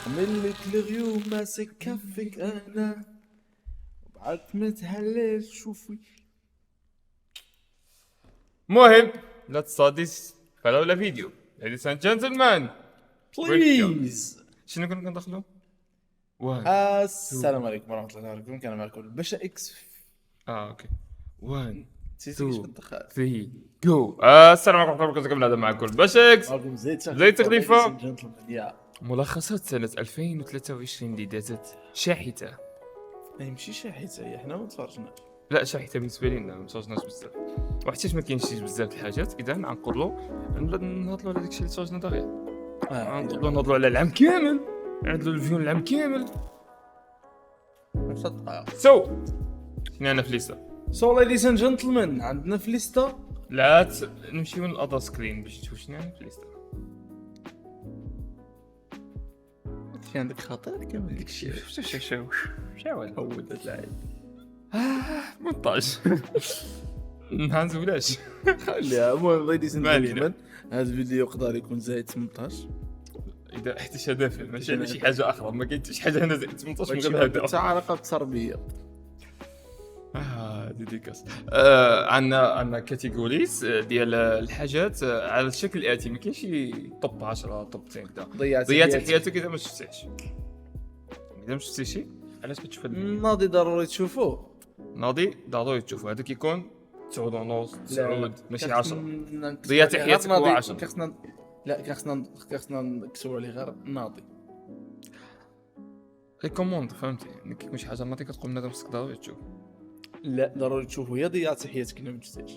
ملك الغيوم ماسك كفك انا وبعدك متهلل شوفي. مهم لا تصادس فلولا فيديو. Ladies and gentlemen بليز. شنو كنا ندخلو؟ وان السلام عليكم ورحمة الله وبركاته. كان معكم الباشا اكس. اوكي 1 نسيتي كيش 2 كتدخل 3 جو. السلام عليكم ورحمة الله وبركاته. هذا معكم باشكس. معكم زيد زيد تغليفة. يا ملخصات سنة 2023 اللي دازت شاحتة. ما يمشيش حيت احنا ما تفرجناش. لا شاحتة بالنسبة لنا ما تفرجناش بزاف، وحتى ما كاينش بزاف الحاجات. اذا نقولوا نهضروا على داكشي اللي تفرجنا دغيا. نهضروا على العام كامل، نعدلوا الفيون العام كامل. سو شنو انا في ليستا؟ سو ليديز اند جنتلمان عندنا في الليسته. لا نمشيو للادا سكرين باش تشوف شنو انا في ليستا. في عندك خاطر كامل داك الشيء. شاول هود العيب. مونتاج نهانز ولاش. لا المهم ليديز اند ما علينا. جنتلمان هذا الفيديو يقدر يكون زايد 18. اذا حيت هذا فيلم ماشي على شي حاجه اخرى، ما كاين حتى شي حاجه هنا زائد 18 من غير هذا. تاع علاقه بالتربيه. ديديكاس. عندنا كاتيجوريز ديال الحاجات على الشكل الاتي. ما كاينش شي توب 10 توب 10 كذا. ضيعت حياتك اذا ما شفتيش. اذا ما شفتيش علاش كتشوف هذا الفيديو؟ ناضي ضروري تشوفوه. ناضي ضروري تشوفوا. هذا كيكون 9 ونص 9 ماشي 10. ضيعت ضيعت حياتك هو 10. خاصنا نكتبوا عليه غير ناضي. ريكوموند فهمتي، كيكون شي حاجه ناضي كتقول بنادم خصك ضروري تشوف. لا ضروري تشوفوا. يا ضيعت حياتك الا ما شفتيش.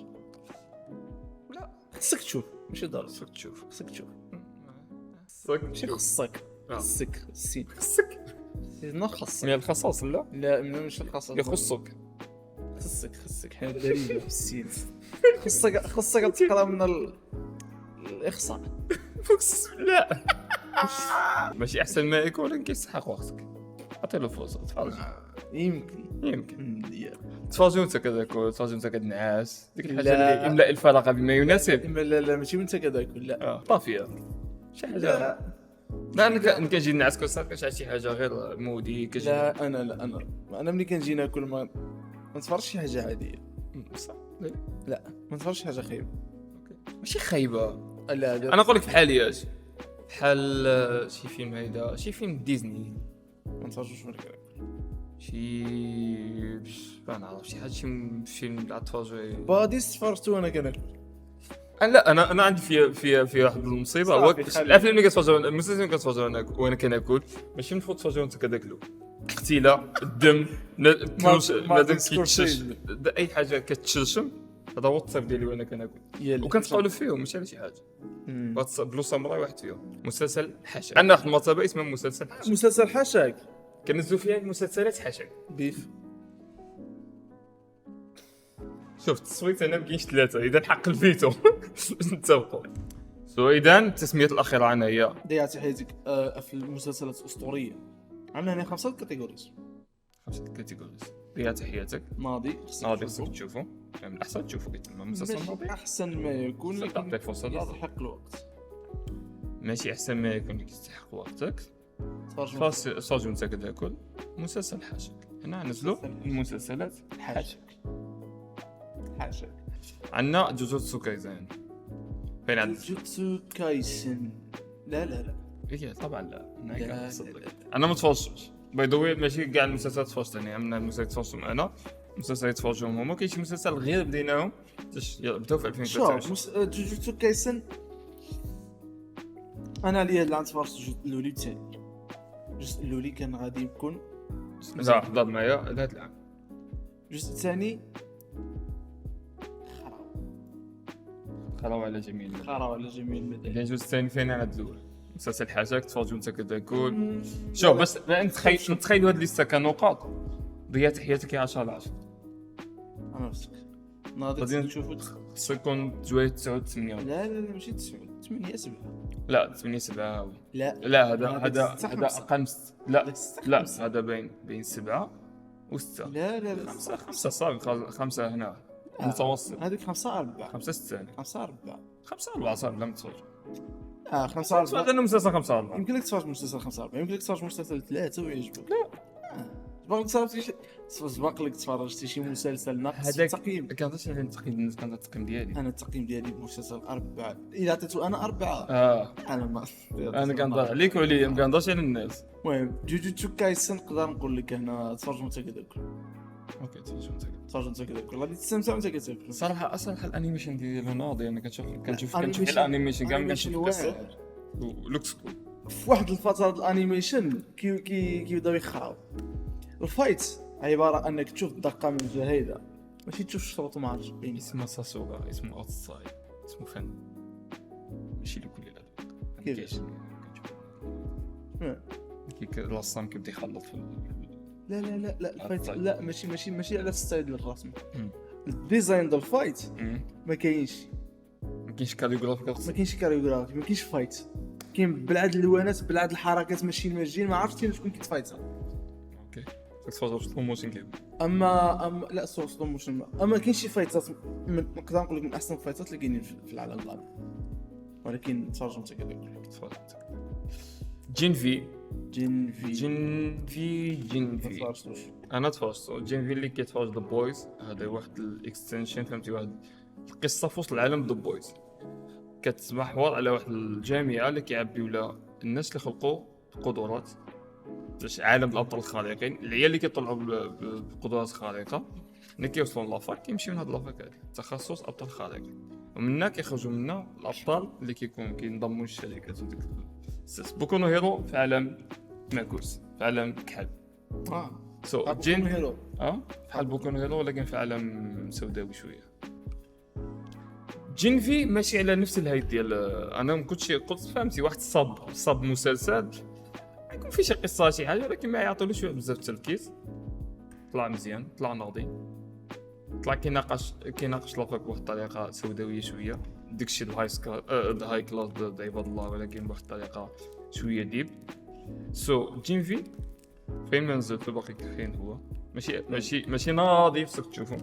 لا خصك تشوف ماشي ضروري. خصك تشوف. خصك تشوف ماشي خصك. آه. خصك السين خصك سيدنا خصك. من الخصاص لا لا ماشي الخصك. يخصك. خصك حنا دريه بالسين. خصك تقرا من الاخصاء. فوكس لا ماشي احسن ما يكون، ولكن كيستحق وقتك. عطي له فرصه تفرج. يمكن تفرجوا انت كذاك، تفرجوا انت كتنعاس ديك الحاجه لا. اللي املا الفراغ بما يناسب. لا ماشي وانت كذاك. لا طافيه شي حاجه. لا انا كنجي نعس كل ساعه كنشعل شي حاجه غير مودي كنجي. لا انا ملي كنجي ناكل ما نتفرجش شي حاجه عاديه. صح. لا ما نتفرجش شي حاجه خايبه. ماشي خايبه. لا انا نقول لك بحاليات بحال شي فيلم هيدا، شي فيلم ديزني، ما نتفرجوش ولا كذا. شي ما نعرف شي حاجه، شي فيلم لا تفرجي. باديس تفرجتو انا كناكل. لا انا عندي في واحد المصيبه. هو الافلام اللي كتفرجوا، المسلسلات اللي كتفرجوا وانا كناكل ماشي المفروض تفرجوا وانت كتاكلوا. قتيله الدم مادام كيتشش اي حاجه كتشرشم. هذا هو التصرف ديالي وانا كناكل، وكنتقولوا فيهم ماشي على شي حاجه. بلو ساموراي واحد فيهم مسلسل حاشاك. عندنا واحد المرتبه اسمها مسلسل حاشاك. مسلسل حاشاك كنزلوا فيها مسلسلات حاشاك. بيف. شوف التصويت هنا مكاينش 3، اذا حق الفيتو نتفقوا. اذا التسميات الاخيره عنا هي ضيعت حياتك في المسلسلات الاسطوريه. عندنا هنا 5 كاتيجوريز. 5 كاتيجوريز. ضيعت حياتك ناضي خصك تشوفوا. من الاحسن تشوفوا قلت لما مسلسل ناضي احسن ما يكون لك تعطي فرصه ناضي. يستحق الوقت. ماشي احسن ما يكون لك يستحق وقتك. تفرج وانت كتاكل. مسلسل حاشاك. هنا نزلوا المسلسلات حاشاك. عندنا جوجوتسو كايزن. فين عندك جوجوتسو كايسن؟ لا ايه طبعا لا. انا ما تفرجتش باي ذا واي. ماشي كاع المسلسلات تفرجت انا. من المسلسلات تفرجتهم انا، مسلسلات تفرجوهم هما. كاين شي مسلسل غير بديناهم بداو في 2023. شوف جوجوتسو كايسن انا ليا اللي تفرجت الجزء الاولي والثاني. الجزء الاولي كان غادي يكون لا حضر معايا لهاد العام. الجزء الثاني خراو على جميع المدن. كاين الجزء الثاني فين على الاول. مسلسل حاجاك تفرجوا انت كتاكل. شوف بس نتخيلوا هاد الليسته كنقاط. ضيعت حياتك 10 على 10. انا نفسك ناضي تشوفوا خصو يكون جويه 9 و 8. لا ماشي 9 8 7. لا 8 7. لا هذا اقل. لا هذا بين 7 و 6. لا 5 صافي. 5 هنا متوسط. هذيك 5 4. 5 6 5 4. 5 4 صافي. لا متفرج. 5 تفرج انا مسلسل 45. يمكن لك تفرج مسلسل 45، يمكن لك تفرج مسلسل 3 ويعجبك. لا سبق لك صافي سبق لك تفرجتي شي مسلسل ناقص التقييم. كنهضرش على التقييم بالنسبه للتقييم ديالي. انا التقييم ديالي بمسلسل 4 الا عطيتو انا 4. انا ما انا كنهضر عليك وعليا، ما كنهضرش على الناس. المهم جوجوتسو كايسن نقدر نقول لك هنا تفرج انت كتاكل. اوكي تفرج انت كتاكل غادي تستمتع وانت كتاكل. صراحه الانيميشن ديالو ناضي. انا كنشوف الانيميشن كاع كنشوف القصه ولوكس كول. في واحد الفتره الانيميشن كيبداو يخراو. الفايت عباره انك تشوف الدقه من الجهه ماشي تشوف الشروط ما عرفتش بين اسمه ساسوغا، اسمه اوتسايد، اسمه فن ماشي لكل كيفاش كي الرسام كيبدا يخلط في لا الفايت لا ماشي على الستايل الرسمي. الديزاين ديال الفايت ما كاينش كاريوغرافي ما كاينش كاريوغرافي، ما كاينش فايت، كاين بالعاد الوانات بالعاد الحركات ماشي ماجين ما عرفتش شكون كيتفايتها. اوكي تفرج في موشن كيف اما لا سلو موشن اما كاين شي فايتات نقدر نقول لك من احسن الفايتات اللي كاينين في العالم الغربي، ولكن تفرج انت كذا تفرج. جين في تفرجتوش انا تفرجت جين في اللي كيتفرج ذا بويز. هذا واحد الاكستنشن فهمتي، واحد القصه في وسط العالم ذا بويز كتمحور على واحد الجامعه اللي كيعبيو لها الناس اللي خلقوا قدرات باش عالم الابطال الخارقين. العيال اللي كيطلعوا بقدرات خارقه ملي كيوصلوا لافاك كيمشيو من هاد لافاك هادي تخصص ابطال خارقين، ومنها كيخرجوا منها الابطال اللي كينضموا للشركات وديك بوكو نو هيرو في عالم معكوس، في عالم كحل. جين هيرو بحال بوكو نو هيرو ولكن في عالم سوداوي شويه. جين في ماشي على نفس الهايت ديال انا ما كنتش قلت فهمتي واحد صاب مسلسل يكون فيه شي قصه شي حاجه، ولكن ما يعطولوش بزاف التركيز. طلع مزيان، طلع ناضي، طلع كيناقش لافاك بواحد الطريقه سوداويه شويه. داكشي الهاي كلاس عباد الله، ولكن بواحد الطريقه شويه ديب. جين في فين ما نزل في باقي فين هو ماشي ناضي خصك تشوفو،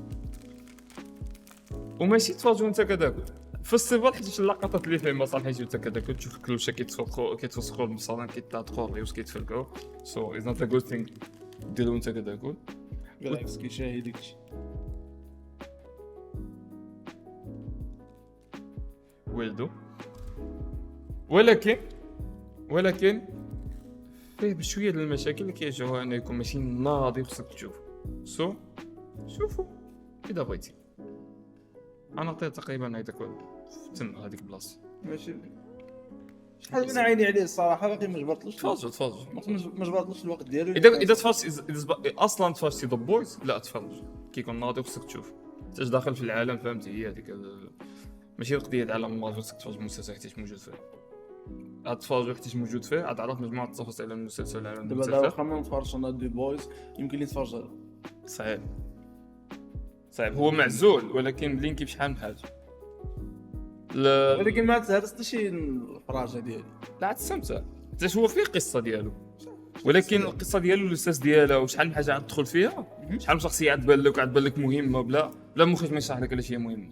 وماشي تفرجوا انت كذاك في السيفر حيت اللقطات اللي فيه مصالح يجيو حتى كذاك تشوف كلوشه كيتفسخوا المصالح كيتطاطخوا ريوس كيتفرقوا. از نوت ا جود ثينغ ديروا انت كذاك بالعكس كيشاهد داكشي ولدو. ولكن فيه بشويه ديال المشاكل اللي كيجيوها انه يكون ماشي ناضي خصك تشوف. شوفوا اذا بغيتي. انا عطيت تقريبا هذاك تم هذيك البلاصه ماشي شحال من عيني عليه الصراحه، باقي ما جبرتلوش. تفرج ما جبرتلوش الوقت ديالو. اذا تفرجت اصلا تفرجتي ذا بويز لا تفرج كيكون ناضي خصك تشوف حتى داخل في العالم فهمتي. هي هذيك ماشي القضيه ديال عالم مارفل خصك تفرج المسلسل حيت موجود فيه، عاد تفرج حيت موجود فيه، عاد عرف مجموعه التفاصيل على المسلسل على دابا دابا خلينا نتفرج انا دي بويز يمكن لي نتفرج. صعيب هو معزول ولكن لينكي بشحال من حاجه ولكن ما تهرست شي الفراجه ديالي. لا تستمتع حتى هو فيه قصه ديالو، ولكن القصه ديالو الاساس ديالها وشحال من حاجه عاد تدخل فيها، شحال من شخصيه عاد تبان لك مهمه بلا مخرج ما يشرح لك علاش هي مهمه،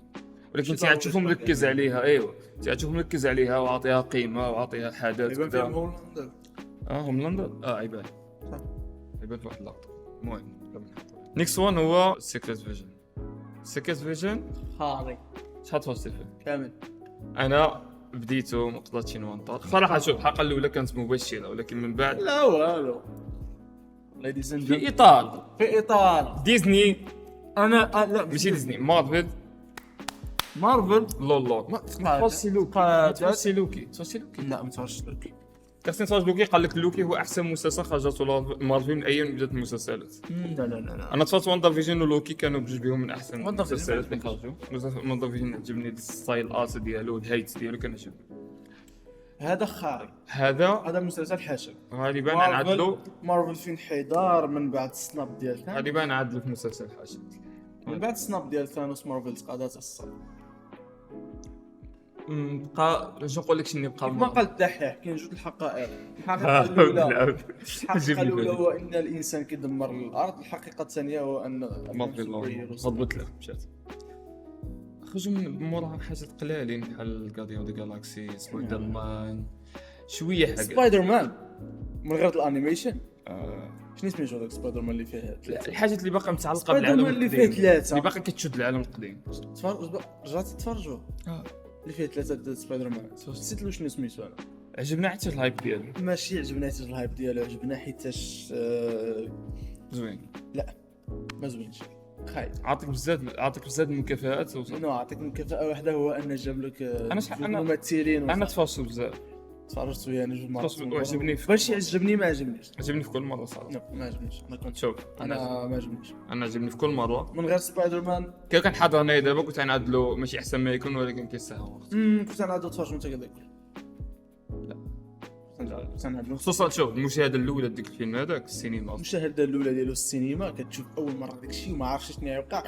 ولكن انت عاد تشوفو مركز عليها. ايوا انت عاد تشوفو مركز عليها وعاطيها قيمه وعاطيها حدث كذا. هوملاندر عيبان صح عيبان في واحد اللقطه. المهم نيكست وان هو سيكريت فيجن خاري. شحال تفرجتي فيه كامل؟ انا بديتو ما قدرتش نوانطر صراحه. شوف الحلقه الاولى كانت مبشره ولكن من بعد لا والو في اطار ديزني. انا لا ماشي ديزني، مارفل لول تفرجتي لوكي لا ما تفرجتش لوكي. كاستين تفرج لوكي قال لك لوكي هو احسن مسلسل خرجته مارفل من ايام بدات المسلسلات. لا انا تفرجت واندا فيجن ولوكي كانوا بجوج بهم من احسن المسلسلات اللي خرجوا. واندا فيجن عجبني الستايل ارت ديالو والهايت ديالو كان عجبني. هذا خاري، هذا مسلسل حاشا غالبا نعدلو مارفل فين حيدار من بعد السناب ديال ثانوس. غالبا نعدلو في مسلسل حاشا من بعد السناب ديال ثانوس مارفل تقادات الصاد. بقى باش نقول لك شنو بقى ما قال الدحيح كاين جوج الحقائق. الحقيقه الاولى هو ان الانسان كيدمر الارض، الحقيقه الثانيه هو ان مارفل ضبط له مشات خرجوا من موراها حاجات قلالين بحال غارديان دو جالاكسي سبايدر مان شويه حاجه. سبايدر مان من غير الانيميشن شنو سميتو داك سبايدر مان اللي فيه ثلاثه الحاجات اللي باقا متعلقه سبايدر بالعالم مان اللي فيه القديم ثلاثه اللي باقا كتشد العالم القديم. رجعت تفرجوا اللي فيه ثلاثه د سبايدر مان نسيت له شنو سميتو انا. عجبنا حتى الهايب ديالو ماشي عجبنا حتى الهايب ديالو عجبنا حيتاش زوين. لا ما زوينش خايب. عاطيك بزاف المكافآت نو عطيك مكافأة واحدة هو أن جاب لك أنا- ممثلين انا تفرجت بزاف تفرجت وياه انا جوج مرات تفرجت وعجبني باش عجبني ما عجبنيش عجبني في كل مره صراحه. نو ما عجبنيش انا كنت شوف انا ما عجبنيش انا عجبني في كل مره من غير سبايدر مان. كان حاضرني دابا كنت غنعدلو ماشي احسن ما يكون ولكن كيستاهل وقت. كنت انا عاد تفرج انت كذاك لا كنت انا عاد خصوصا شوف المشاهده الاولى ديك الفيلم هذاك السينما المشاهده الاولى ديالو السينما كتشوف اول مره داك الشيء وما عارفش شنو يوقع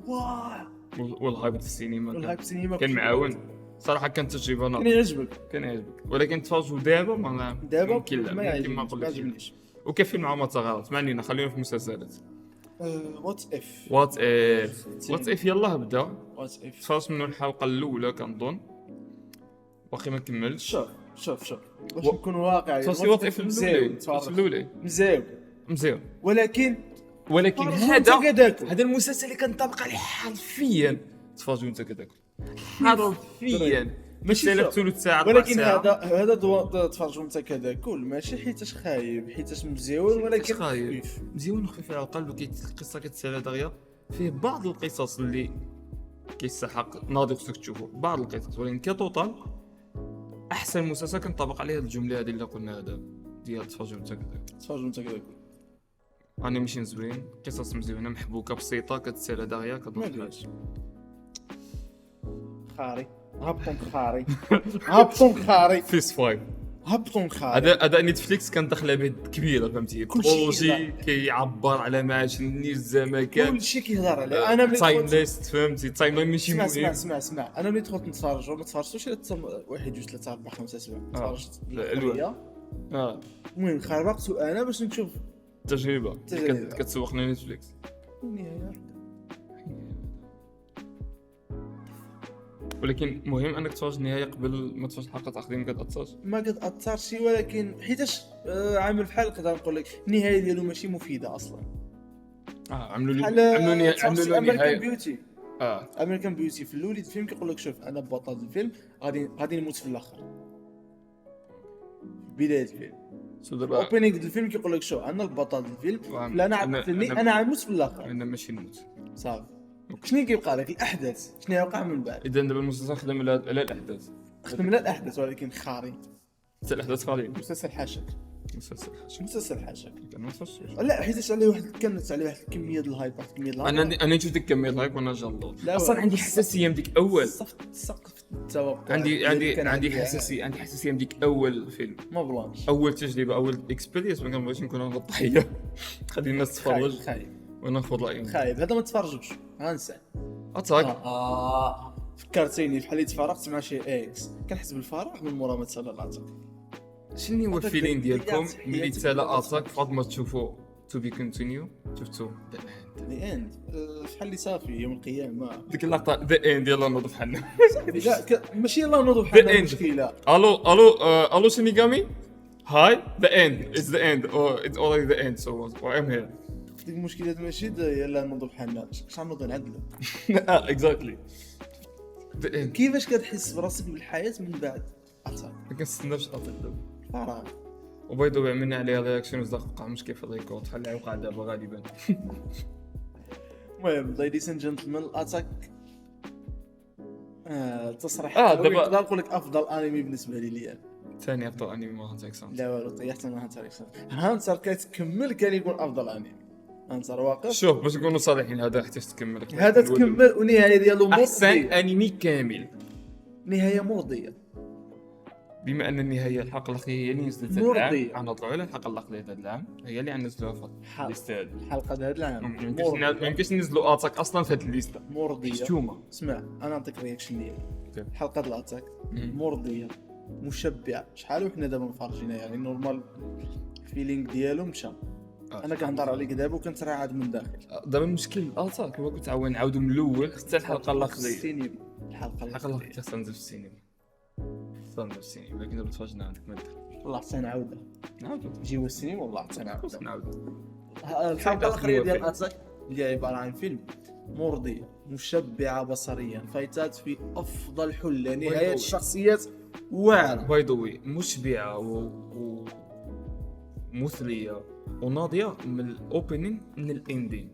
واه والهايب في السينما والهايب السينما كان معاون صراحه كانت تجربه كان ناضجه يعجبك كان يعجبك ولكن تفرجوا دابا ما دابا ممكن لا ما ممكن ما عجبنيش نقول ما لك عجبنيش وكيف مع ما تغلط ما علينا خلينا في المسلسلات. وات اف وات اف يلاه بدا وات اف تفرجت منه الحلقه الاولى كنظن باقي ما كملتش. شوف باش نكون واقعي تفرجت وات اف مزيان الاولى مزيان ولكن هذا المسلسل اللي كنطبق عليه حرفيا تفرجوا انت كذاك حرفيا ماشي على ثلث ساعه ولكن هذا تفرجوا انت كذا كل ماشي حيتاش خايب حيتاش مزيون ولكن خفيف مزيون وخفيف على القلب القصه كتسالى دغيا فيه بعض القصص اللي كيستحق ناضي خصك تشوفه بعض القصص ولكن كتوتال احسن مسلسل كنطبق عليه الجمله هذه اللي قلنا هذا ديال تفرجوا انت كذا انيميشن زوين قصص مزيونه محبوكه بسيطه كتسالى دغيا كتضحك خاري هبطون خاري فيس فايف هبطون خاري هذا نتفليكس كان داخله به كبيره فهمتي بروجي كيعبر على معاشني الزمكان كلشي كيهضر عليه. انا ملي تايم ليست فهمتي تايم ماشي مهم اسمع انا ملي دخلت نتفرج ما تفرجتش الا 1 2 3 4 5 7 تفرجت الألوان. المهم خربقت انا باش نشوف تجربه كتسوقنا نتفليكس النهايه. ولكن مهم انك تفرج النهايه قبل ما تفرج الحلقه الاخرين ما كتاثرش ولكن حيتاش عامل بحال نقدر نقول لك النهايه ديالو ماشي مفيده اصلا. عملوا له نهايه بيوتي امريكان بيوتي في الاول الفيلم كيقول لك شوف انا بطل الفيلم غادي نموت في الاخر بدايه الفيلم اوبنينغ الفيلم كيقول لك شوف انا البطل الفيلم لا انا غنموت في الاخر انا ماشي نموت صافي. شنو كيبقى لك الاحداث شنو يوقع من بعد. اذا دابا المسلسل خدم على الاحداث ولكن خاري حتى الاحداث خاري مسلسل حاشاك كان نفس لا حيتاش عليه كانت عليه واحد الكميه ديال الهايب انا نشوف ديك الكميه الهايب وانا جلطو اصلا عندي حساسيه من ديك اول سقف التوقع عندي حساسيه من ديك اول فيلم ما بلانش اول تجربه اول اكسبيرينس ما كنبغيش نكون انا الضحيه خلي الناس تتفرج وانا ناخذ رايهم خايب هذا ما تفرجوش غنسى اتاك فكرتيني بحال اللي تفرقت مع شي اكس كنحس بالفراغ من مورا ما تسالى الاتاك. شنو هو الفيلين ديالكم ملي تسالى اتاك فاض ما تشوفوا تو بي كونتينيو شفتو ذا اند شحال اللي صافي يوم القيامه ديك اللقطه ذا اند يلاه نوض بحالنا لا ماشي يلاه نوض بحالنا المشكله الو شينيغامي هاي ذا اند از ذا اند او اتس اوريدي ذا اند سو اي ام هير ديك المشكله ماشي يلاه نوض بحالنا شحال نوض نعدلو اكزاكتلي كيفاش كتحس براسك بالحياه من بعد اتاك ما كنستناش اتاك دابا فراغ وبيضو عملنا عليها رياكشن وقع مشكل في الريكورد خليه يوقع دابا غالبا. المهم ليديز اند جنتلمان اتاك تصريح دابا نقدر نقول لك افضل انمي بالنسبه لي ثاني افضل انمي ما هانتر اكس لا والو طيحت انا هانتر كتكمل كان يكون افضل انمي هانتر واقف. شوف باش نكونوا صريحين هذا حتى تكمل والنهايه ديالو احسن انمي كامل نهايه مرضيه بما ان النهايه الحلقه الاخيره هي اللي نزلت هذا العام غنطلعوا على الحلقه الاخيره هذا العام هي اللي غنزلوها في الليسته هذه الحلقه هذا العام ما يمكنش ننزلوا اتاك اصلا في هذه الليسته مرضيه شتوما. اسمع انا نعطيك رياكشن ديالي الحلقه ديال الاتاك مرضيه مشبعه شحال وحنا دابا مفرجينها يعني نورمال فيلينغ ديالو مشى انا كنهضر عليك دابا وكنترعد من داخل دابا المشكل اتاك هو كنت نعاودو من الاول حتى الحلقه الاخيره الحلقه الله تنزل في السينما لكن تفرجنا عندك ما والله تنعاودها نجيو السينما والله تنعاودها الحلقه الاخيره ديال اتاك اللي عباره عن فيلم مرضية مشبعة بصريا، فايتات في أفضل حلة، نهاية الشخصيات واعرة باي ذا واي، مشبعة ومثرية وناضية من الأوبننج من الاندين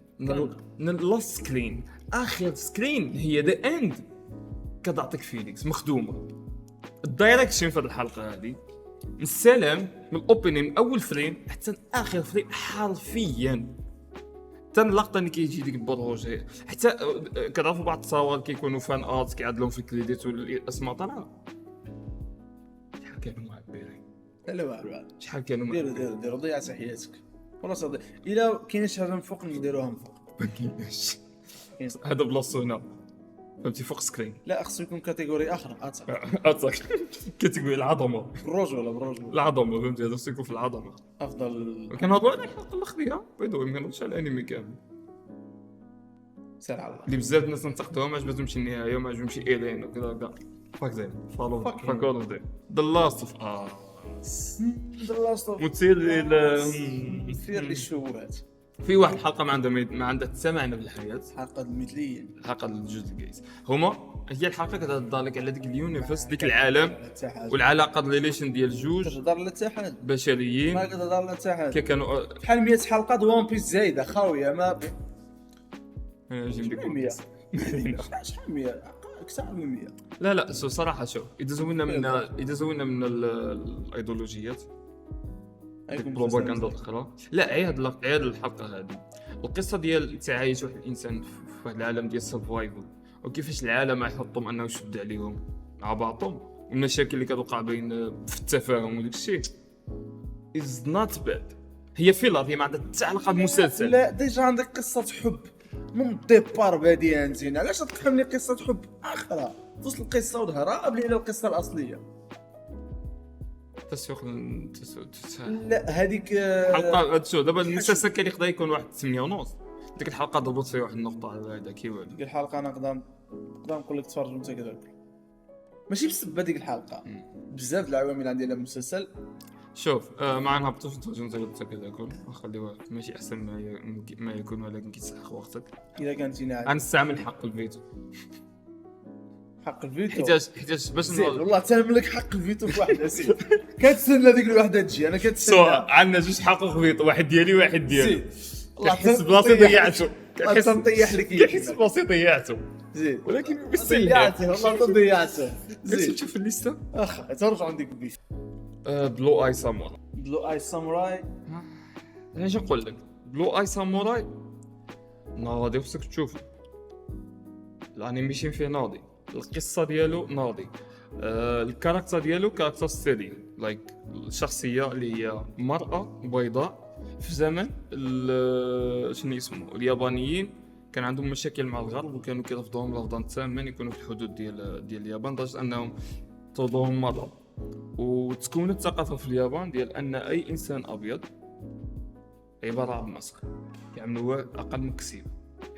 من اللاست سكرين. آخر سكرين هي ذا اند كتعطيك فيليكس مخدومة. الدايركشن في الحلقة هذه من السلام من الأوبننج أول فريم حتى آخر فريم حرفيا. حتى اللقطه اللي كيجي ديك البروج حتى كتعرفوا بعض التصاور كيكونوا فان ارت كيعدلهم في الكريديت والاسماء طالعه. شحال كانوا معبرين لا شحال كانوا ديروا ضيع حياتك والله صدق. الا كاين شي حاجه من فوق نديروها من فوق ما كاينش. هذا بلاصتو هنا فهمتي فوق سكرين. لا خصو يكون كاتيجوري اخرى اتاك كاتيجوري العظمه بروج العظمه فهمتي هذا يكون في العظمه افضل. كنهضروا على الحلقه الاخيره بيدو ما كنهضرش على الانمي كامل. سير على الله اللي بزاف الناس ننتقدوها ما عجبتهمش النهايه ما عجبهمش ايلين وكذا كاع فاك زين فاكور ذا لاست اوف مثير للشبهات. في واحد الحلقه ما عندها حتى معنى في الحياه. حلقه المثليين الحلقه الجزء الجايز هما هي الحلقه كتهضر لك على ديك اليونيفرس ديك العالم والعلاقه الريليشن ديال جوج كتهضر على الاتحاد بشريين ما كتهضر على الاتحاد كانوا بحال 100 حلقه د وان بيس زايده خاويه ما نجي ندير 100 شحال 100 اكثر من 100. لا صراحه شوف اذا زوينا من الايديولوجيات البروباغندا الاخرى لا عيد الحلقه هذه القصه ديال التعايش واحد الانسان في واحد العالم ديال السرفايفل وكيفاش العالم يحطهم انه يشد عليهم مع بعضهم والمشاكل اللي كتوقع بين في التفاهم وداك الشيء از نوت باد. هي فيلر هي ما عندها حتى علاقه بالمسلسل. لا ديجا عندك قصه حب من الديبار باديه زينه علاش تقحم لي قصه حب اخرى توصل القصه وهرب لي الى القصه الاصليه تسوق لا هذيك حلقه شو دابا المسلسل كان يقدر يكون واحد 8:30 ديك الحلقه ضربت فيها واحد النقطه على هذا كيوالو. ديك الحلقه انا نقدر نقول لك تفرج وانت كذلك ماشي بسبب ديك الحلقه بزاف العوامل عندي على المسلسل. شوف ما نهبطوش نتفرجوا انت كذا نخليوها ماشي احسن ما يكون ولكن كيسحق وقتك الا كانت انا نستعمل حق الفيتو حيتاش باش والله تنملك حق الفيتو في واحد اسيد كتسنى ديك الوحده تجي انا كتسنى عندنا جوج حقوق فيتو واحد ديالي واحد ديالي كنحس بلاصتي ضيعته كنحس نطيح لك كنحس بلاصتي ضيعته زين ولكن ضيعته والله ضيعته زين تشوف الليسته ترجع عندك البيت بلو اي ساموراي اش نقول لك بلو اي ساموراي ناضي خصك تشوفه الانيميشن فيه ناضي القصه ديالو ناضي الكاركتر ديالو كاركتر ستيدي لايك الشخصيه اللي هي مرأة بيضاء في زمن شنو اسمه اليابانيين كان عندهم مشاكل مع الغرب وكانوا كيرفضوهم رفضا تاما يكونوا في الحدود ديال اليابان لدرجه انهم طردوهم مره. وتكونت الثقافه في اليابان ديال ان اي انسان ابيض عباره عن مسخ كيعملوه اقل من كسيب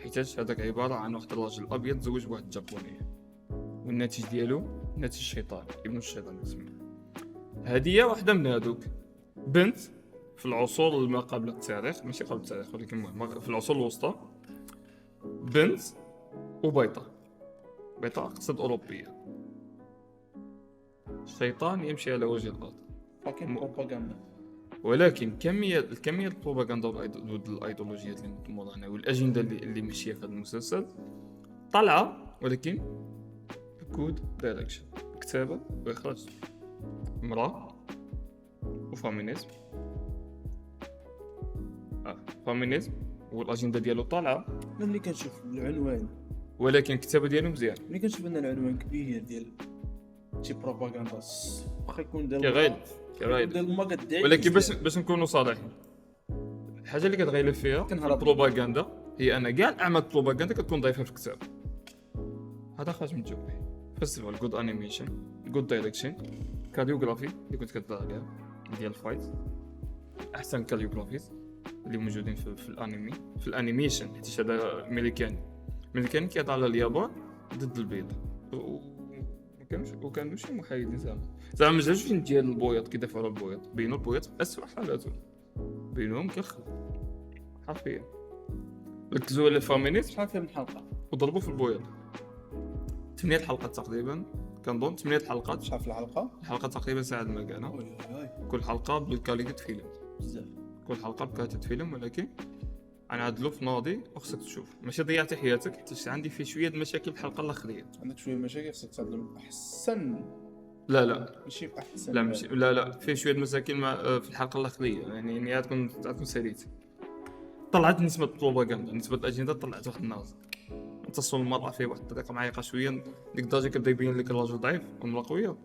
حيتاش هذاك عباره عن واحد الراجل ابيض تزوج بواحد الجابونيه والناتج ديالو ناتج الشيطان ابن الشيطان اسمه. هذه هي واحده من هذوك بنت في العصور ما قبل التاريخ ماشي قبل التاريخ ولكن في العصور الوسطى بنت وبيضاء اقصد اوروبيه. الشيطان يمشي على وجه الارض لكن بروباغندا ولكن كميه البروباغندا والايديولوجيات اللي موضوعنا والاجنده اللي ماشيه في هذا المسلسل طالعه ولكن كود دايركشن كتابه واخراج امراه وفامينيزم فامينيزم والاجنده ديالو طالعه ملي كنشوف العنوان ولكن الكتابه ديالو مزيان ملي كنشوف ان العنوان كبير ديال شي بروباغندا واخا يكون ديال كغايد ديال ما كدعي ولكن باش نكونوا صالحين الحاجه اللي كتغيلف فيها البروباغندا هي ان كاع الاعمال البروباغندا كتكون ضايفه في الكتاب. هذا خارج من الجوبي فيستيفال جود انيميشن جود دايركشن كاريوغرافي اللي كنت كتهضر عليها ديال الفايت احسن كاريوغرافيز اللي موجودين في الانمي في الانيميشن حيت هذا امريكاني كيهضر على اليابان ضد البيض وكانوا شي محايدين زعما ما جاوش فين ديال البويض كيدافعوا على البويض، بينوا البويض في اسوء حالاتهم، بينوهم كيخلو حرفيا ركزوا على الفامينيست شحال فيها من حلقه؟ وضربوا في البويض. 8 حلقات تقريبا، كنظن 8 حلقات. شحال في الحلقه؟ الحلقه تقريبا ساعه المكانه، وي كل حلقه بالكاليتي فيلم، بزاف. كل حلقه بكاليتي فيلم، ولكن انا عدلو في ناضي وخصك تشوف، ماشي ضيعتي حياتك حيت عندي فيه شويه د المشاكل الحلقه الاخريه. عندك شويه مشاكل خصك تعلم احسن. لا ماشي احسن، لا ماشي، لا فيه شويه مشاكل في الحلقه الاخريه، يعني تكون ساليت. طلعت نسبه البروباغندا، نسبه الاجنده، طلعت واحد الناس تصل المرأة فيه واحد الطريقه معيقه شويه، ديك الدرجه كيبدا يبين لك الراجل ضعيف والمرأة قويه.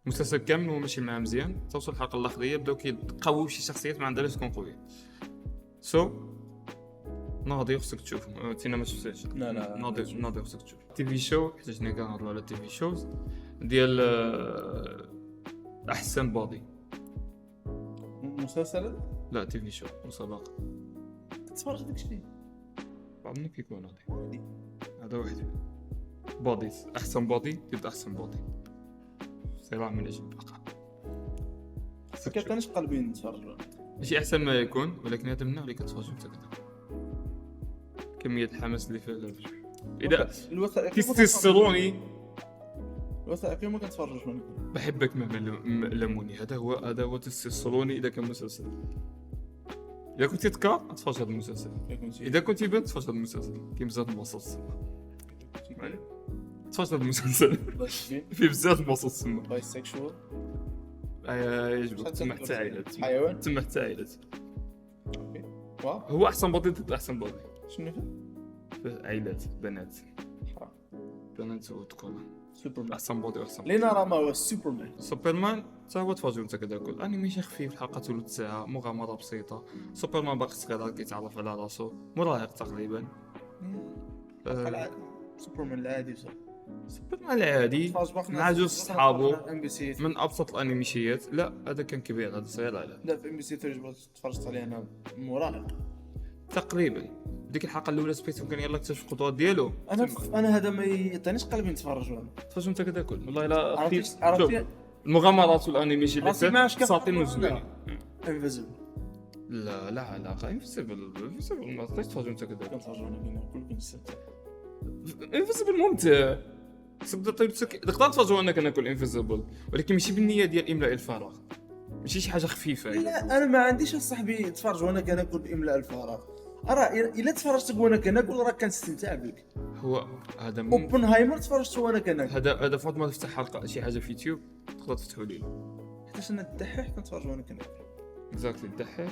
المسلسل كامل هو ماشي معاه مزيان، توصل الحلقه الاخريه بداو كيقويو شي شخصيات ما عندهاش تكون قويه. ناضي خصك تشوف، تينا ما شفتهاش. لا ناضي خصك تشوف تي في شو، حيت حنا كنهضروا على تي في شوز ديال احسن بادي. مسلسل؟ لا تي في شو مسابقه. تتفرج داك الشيء بعضنا كيكون هذا واحد باديز، احسن بادي ضد احسن بادي، صراع من اجل البقاء. كيعطينيش قلبي نتفرج. ماشي احسن ما يكون، ولكن هذا من اللي كتفرج انت كذا كميه الحماس اللي فيه. اذا تستيروني الوثائقي ما كنتفرجش منه. بحبك مهما لموني، هذا هو تستيروني. اذا كان مسلسل، اذا كنت تكا تفرج هذا المسلسل، اذا كنت بنت تفرج هذا المسلسل. كاين بزاف المواصفات تفرج هذا المسلسل فيه بزاف المواصفات تسمى بايسكشوال. يعجبك تسمح حتى عائلات، حيوان تسمح حتى عائلات. واو هو احسن بادي ضد احسن بادي. شنو فيه؟ عائلات، بنات حرام. بنات وذكور، سوبرمان احسن بادي واحسن لينا ما هو سوبرمان. سوبرمان حتى هو تفرجوا انت كذا كل انيميشن خفيف، الحلقه ثلث ساعه، مغامره بسيطه. سوبرمان باقي صغير كيتعرف على راسو، مراهق تقريبا. سوبرمان العادي صح. سوبرمان العادي مع جوج صحابو ام بي سي. من ابسط الانيميشيات. لا هذا كان كبير، هذا صغير على لا في ام بي سي 3 تفرجت عليه انا مراهق تقريبا. ديك الحلقه الاولى سبيس كان يلا اكتشف القدرات ديالو. انا هذا ما يعطينيش قلبي نتفرج له. تفرج انت كذا كل والله لا عرفتي المغامرات والانيميشن اللي فيه ساطين وزوين. انفيزبل لا علاقه انفيزبل ما تقدرش تفرج انت كذا. كنتفرج انا كل كنستمتع. انفيزبل ممتع، تقدر تفرج وانا كناكل انفيزبل، ولكن ماشي بالنيه ديال املاء الفراغ، ماشي شي حاجه خفيفه. لا انا ما عنديش صاحبي نتفرج وانا كناكل املاء الفراغ. الا تفرجت وانا كناكل راه كنستمتع بك. هو هذا اوبنهايمر تفرجت وانا كناكل. هذا فوت ما تفتح حلقه شي حاجه في يوتيوب تقدر تفتحوا لي، حيت انا الدحيح كنتفرج وانا كناكل. اكزاكتلي الدحيح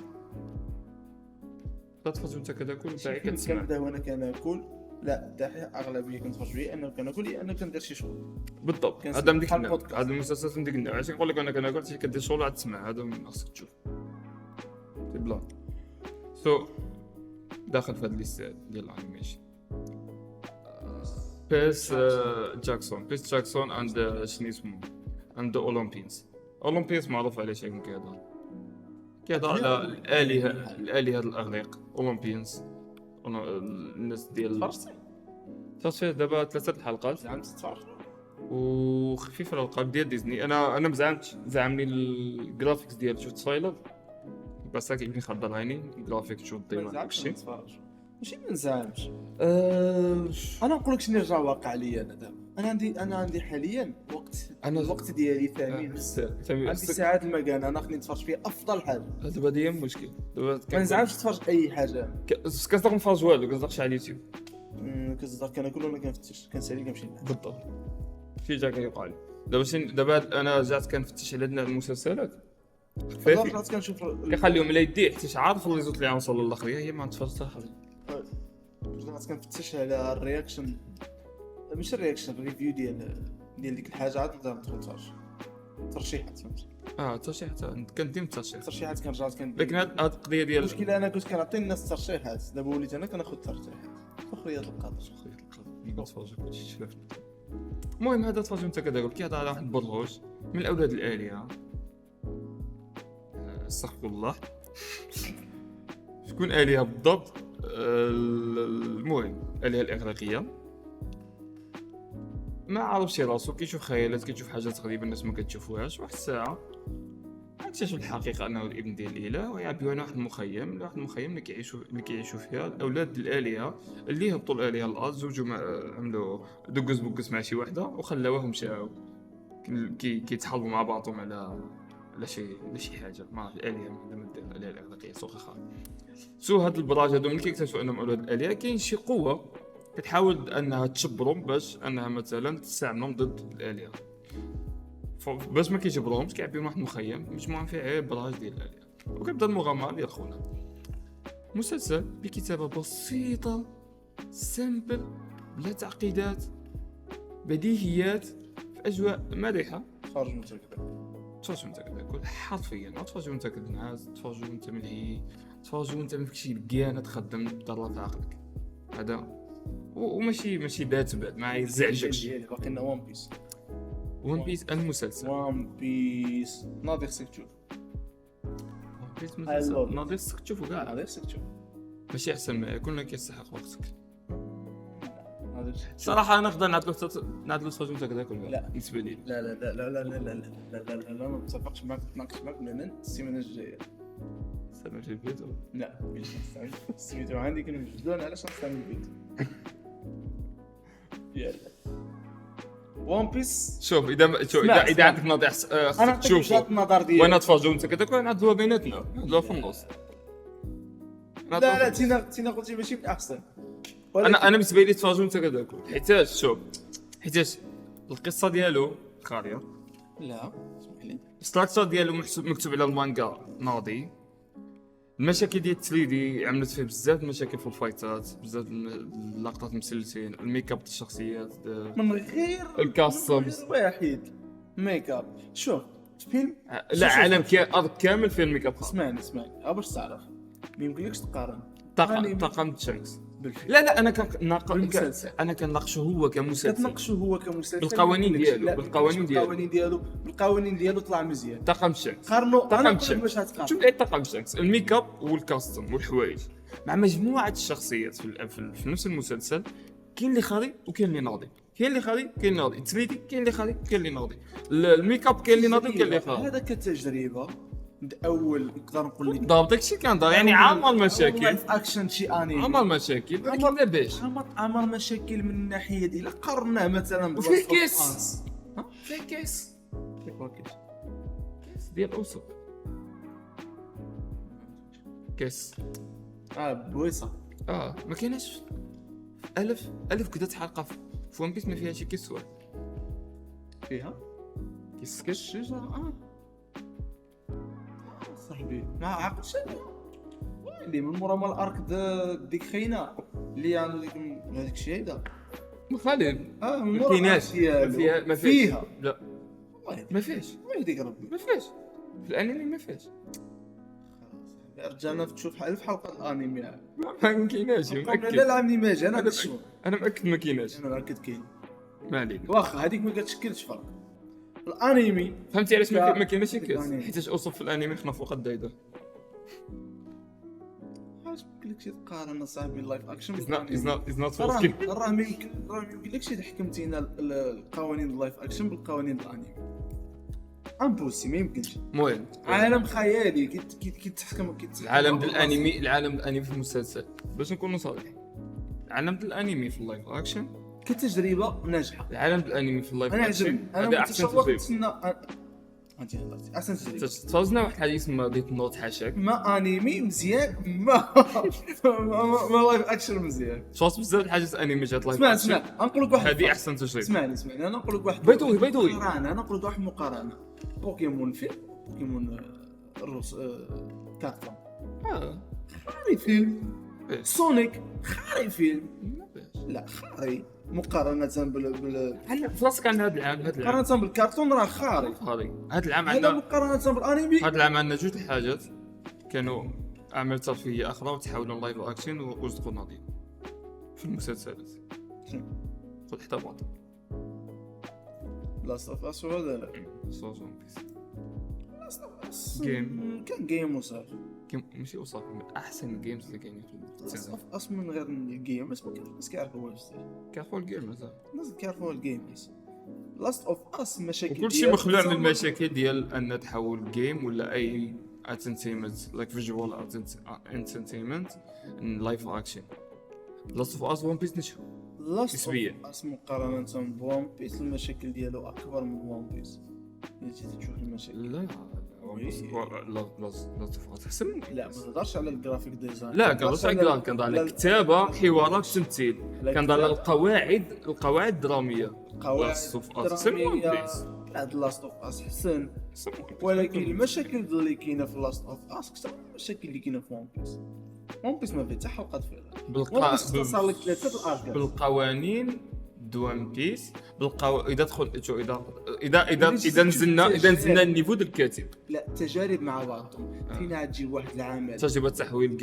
تفرج انت كتاكل باعي كتسمع. كنبدا وانا كناكل. لا الدحيح اغلبيه كنتفرج فيه انه كناكل انا كندير شي شغل. بالضبط هذا من ديك النوع، هذا المسلسلات من ديك النوع. علاش نقول لك انا كناكل حتى كدير شغل عاد تسمع، هذا من خصك تشوف سي بلان. داخل في هاد الليست ديال الانيميشن بيس جاكسون اند شنو اسمه اند اولمبينز معروف عليه شي كيهضر على الالهه الاغريق. اولمبينز الناس ديال تفرجت دابا 3 الحلقات زعما تتفرج وخفيف على القلب ديال ديزني. انا زعمني الجرافيكس ديال شفت تريلر بس كيبغي يخضر عيني الجرافيك شوف ديما داكشي ماشي ما نزعمش. انا نقول لك شنو رجع واقع ليا انا دابا. انا عندي حاليا الوقت ديالي ثمين بزاف. عندي ساعات المكان انا خليني نتفرج فيه افضل حاجه. دابا هذه هي المشكل. دابا ما نزعمش نتفرج اي حاجه. كنصدق نتفرج والو، كنصدقش على اليوتيوب. كنصدق كناكل ولا كنفتش كنسالي كنمشي بالضبط. شي جا كيوقع لي دابا انا رجعت كنفتش على هاد المسلسلات خفيف كنشوف كنخليهم على يدي حيت عارف اللي زوت اللي غنوصل للاخريه هي ما نتفرجش حتى حاجه. رجعت كنفتش على الرياكشن، مش الرياكشن، الريفيو ديال ديك الحاجه عاد نقدر ندخل نتفرج. ترشيحات فهمت. ترشيحات كندير ترشيحات كنرجع لكن هاد القضيه ديال المشكل انا كنت كنعطي الناس ترشيحات، دابا وليت انا كناخذ ترشيحات. سخريه القدر نتفرج كلشي شفت. المهم هذا تفرج انت كذا كيهضر على واحد البرغوث من الاولاد الالهه. استغفر الله شكون الهه بالضبط؟ المهم الهه الاغريقيه ما عرفش راسو، كيشوف خيالات، كيشوف حاجات غريبه الناس ما كتشوفوهاش. واحد الساعه اكتشف الحقيقه انه الابن ديال الاله، ويعبيو واحد المخيم، اللي كيعيشوا فيها الاولاد الالهه اللي هبطوا الالهه الارض، زوجوا عملوا دقز بقز مع شي وحده وخلاوهم مشاو كيتحاربوا مع بعضهم على شي حاجه ما عرف الالهه ما دير الالهه الاغريقيه سوق خا سو. هاد البراج هادو ملي كيكتشفوا انهم اولاد الالهه كاين شي قوه كتحاول انها تجبرهم باش انها مثلا تستعملهم ضد الالهه. باش ما كيجبروهمش كيعبيهم واحد المخيم مجموعه فيه غير براج ديال الالهه، وكيبدا المغامره ديال خونا. مسلسل بكتابه بسيطه سامبل بلا تعقيدات، بديهيات، في اجواء مريحه. خارج متكبر. تفرجوا انت كذا حرفيا، ما تفرجوا انت كنعاس، تفرجوا انت ملهي، تفرجوا انت من شي بكيانه تخدم ضرات عقلك هذا. وماشي بات ما يزعجكش. باقي لنا وان بيس. ون بيس المسلسل، وان بيس ناضي خصك تشوف. ناضي خصك تشوفو كاع، ناضي خصك تشوف. ماشي احسن ما يكون لك يستحق وقتك. ناضي صراحه انا نقدر نعدلو تفرجوا انت كذا كل لا. بالنسبه لي. لا لا لا لا لا لا لا لا لا لا لا ما متفقش معك، نتناقش معك لان السيمانه الجايه. استنى في الفيديو. لا مش نستعمل الفيديو عندي كانوا يجدون علاش نستعمل الفيديو. يلا وان بيس. شوف اذا عندك نظر خصك تشوفه النظر ديالي وانا تفرجوا انت كذا كون نعدلوها بيناتنا، نعدلوها في النص. لا تينا قلتي ماشي من احسن. انا بالنسبه لي تفرجوا انت كذا حيتاش شوف حيتاش القصه ديالو خاليه. لا اسمح لي. الستراكشر ديالو مكتوب على المانجا ناضي. المشاكل ديال التريدي عملت فيه بزاف المشاكل في الفايتات، بزاف اللقطات المسلسلين، الميك اب الشخصيات من غير الكاستمز واحد ميك اب. شوف فيلم لا عالم كامل فيه الميك اب. اسمعني باش تعرف ما يمكنلكش تقارن طاقم تشانكس. بالفيلم. لا انا بالمسلسل. كنناقشه هو كمسلسل، كتناقشوا كمسلسل بالقوانين ديالو طلع مزيان. طاقم تشانكس قارنوا باش تقارن. شوف طاقم تشانكس الميك اب والكاستم والحوايج مع مجموعه الشخصيات في نفس المسلسل. كاين اللي خالي وكاين اللي ناضي، كاين اللي خالي كاين اللي ناضي، التريدي كاين اللي خالي كاين اللي ناضي، الميك اب كاين اللي ناضي وكاين اللي خالي. هذا كتجربه اول نقدر نقول لك بالضبط داكشي كان دار يعني عامر المشاكل في اكشن شي انمي عامر المشاكل لكن لاباس عامر مشاكل من الناحيه ديال قارناه مثلا وفيه كيس فيه كيس ديال اوسو كيس بويصه ما كايناش ألف كذا حلقه في ون بيس ما فيها شي كيس واحد فيها كيس الشجره صاحبي ما عقلتش اللي من مورا مال الارك ديك خينا اللي عنده ديك هذيك الشيء هذا مخالف ما كايناش ما فيها لا ما فيهاش ويهديك ربي ما فيهاش في الانمي ما فيهاش. رجعنا تشوف 1000 حلقه الانمي ما كايناش لا الانمي انا مأكد ما كايناش. انا مأكد كاين ما عليك واخا هذيك ما كتشكلش فرق. الانمي فهمتي علاش ما كايناش كاس حيت اوصف في الانمي خنا فوق الدايده. علاش قلت لك تقارن صاحبي اللايف اكشن از نوت فور راه ما يمكنلكش تحكمتينا القوانين اللايف اكشن بالقوانين الانمي امبوسي ما يمكنش. المهم عالم خيالي كيتحكم العالم ديال الانمي في المسلسل باش نكونوا صريحين. العالم ديال الانمي في اللايف اكشن كتجربه ناجحه. العالم ديال الانمي في اللايف اكشن هذا احسن تجربه. احسن تجربه تفرجنا واحد الحديث اسمه ديت نوت حاشاك ما انمي مزيان ما لايف اكشن مزيان. شوف بزاف الحاجات انمي جات لايف اكشن. اسمع نقول لك واحد هذه احسن تجربه. اسمعني انا نقول لك واحد بيضوي انا نقول لك واحد مقارنه. بوكيمون بوكيمون الروس كارتون خاري فيلم. سونيك خاري فيلم. لا خاري مقارنة هلا فراسك عن هذا العام مقارنة بالكرتون راه خاري. هذا العام عندنا مقارنة بالانمي. هذا العام عندنا جوج الحاجات كانوا اعمال ترفيهيه اخرى وتحولوا لايف اكشن وصدقوا ناضي في المسلسلات. خذ حتى باطل لاست اوف اس وهذا لا سوزون بيس لاست اوف اس كان جيم وصافي. ماشي وصافي من احسن الجيمز اللي كاينين في سيزون اوف اس من غير الجيم بس الناس كيعرفوها بزاف كيعرفوا الجيم مثلا الناس كيعرفوا الجيمز لاست اوف اس مشاكل وكل شيء مخلوع من المشاكل ديال ان تحول جيم ولا اي انترتينمنت لايك فيجوال انترتينمنت ان لايف اكشن. لاست اوف اس ون بيس نشوف لاست نسبياً. اوف اس مقارنة بون بيس المشاكل ديالو اكبر من ون بيس الا جيتي تشوف المشاكل. لا لاست اوف اس احسن. لا ما نهضرش على الجرافيك ديزاين لا كنهضرش على الجرافيك، كنهضر على الكتابه حوارات تمثيل، كنهضر على القواعد الدراميه. لاست اوف اس احسن من ون بيس. هاد لاست اوف اس حسن ولكن المشاكل اللي كاينه في لاست اوف اس اكثر من المشاكل اللي كاينه في ون بيس. ون بيس ما فيه حتى حلقات فيها صار لك 3 الارك بالقوانين دوان بيس اذا دخل اذا نزلنا النيفو ديال الكاتب. لا تجارب مع بعضهم فين غتجي واحد العمل تجربه تحويل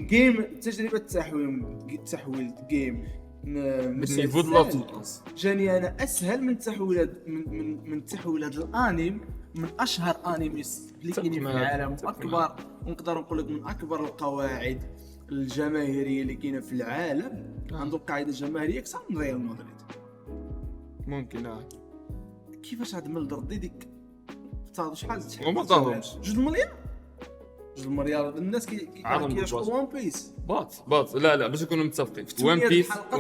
جيم تجربه تحويل جيم بالنيفو ديال لاست اوف اس جاني انا اسهل من تحويل من تحويل هذا الانيم من اشهر انيميس اللي كاينين في العالم واكبر ونقدر نقول لك من اكبر القواعد الجماهيريه اللي كاينه في العالم. عنده قاعده جماهيريه اكثر من ريال مدريد ممكن. كيفاش هاد ملدردي ديك شحال وما طاهمش 2 مليار الناس كيشكروا ون بيس باط لا باش نكونوا متفقين. ون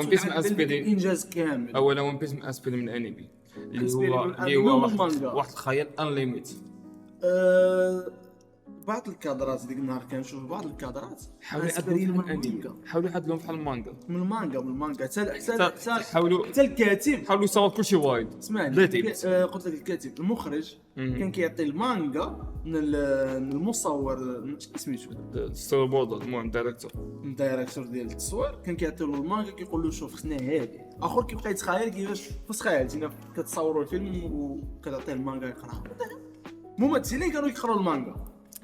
بيس مأسبلين انجاز كامل. اولا ون بيس مأسبلين من انمي اللي هو واحد الخيال انليميت. بعض الكادرات ديك النهار كنشوف بعض الكادرات حاولوا يعدلوا من المانجا، حاولوا يعدلوا بحال المانجا من المانجا حتى الكاتب حاولوا يصاوب كلشي وايد. اسمعني قلت لك الكاتب المخرج كان كيعطي المانجا من المصور سميتو ستوري بورد المهم الدايركتور ديال التصوير كان كيعطي له المانجا كيقول له شوف خصنا هادي اخر كيبقى يتخيل كيفاش فاش خيالتينا كتصوروا الفيلم وكتعطيه المانجا يقراها. ممثلين كانوا يقراوا المانجا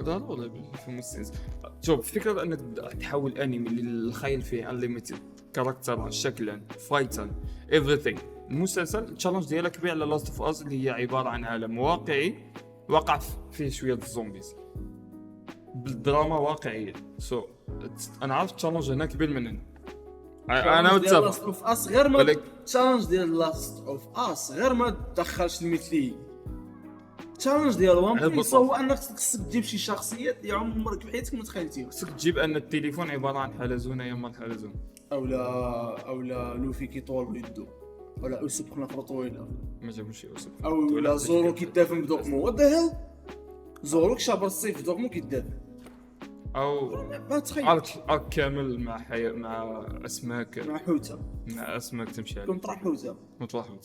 ضروري في المستنس. شوف فكرة انك تحول انمي للخيال فيه انليميتد كاركتر شكلا فايتا everything. المسلسل التشالنج ديالها كبير على لاست اوف اس اللي هي عبارة عن عالم واقعي وقع فيه شوية الزومبيز بالدراما واقعية. انا عارف التشالنج هنا كبير من هنا. انا متفق لاست اوف اس غير ما التشالنج ديال لاست اوف اس غير ما تدخلش المثلي. التشالنج ديال وان بيس هو انك خصك تجيب شي شخصيات اللي عمرك في حياتك ما تخيلتيها. خصك تجيب ان التليفون عباره عن حلزونه يما الحلزون اولا لوفي كيطول بيدو ولا اسب خناقره طويله ما جابوش شي اسب اولا زورو كيدافن بدوقمو وات ذا هيل زورو كشابر السيف بدوقمو كيدافن او ما تخيل ارك كامل مع اسماك مع اسماك تمشي عليه كونترا حوته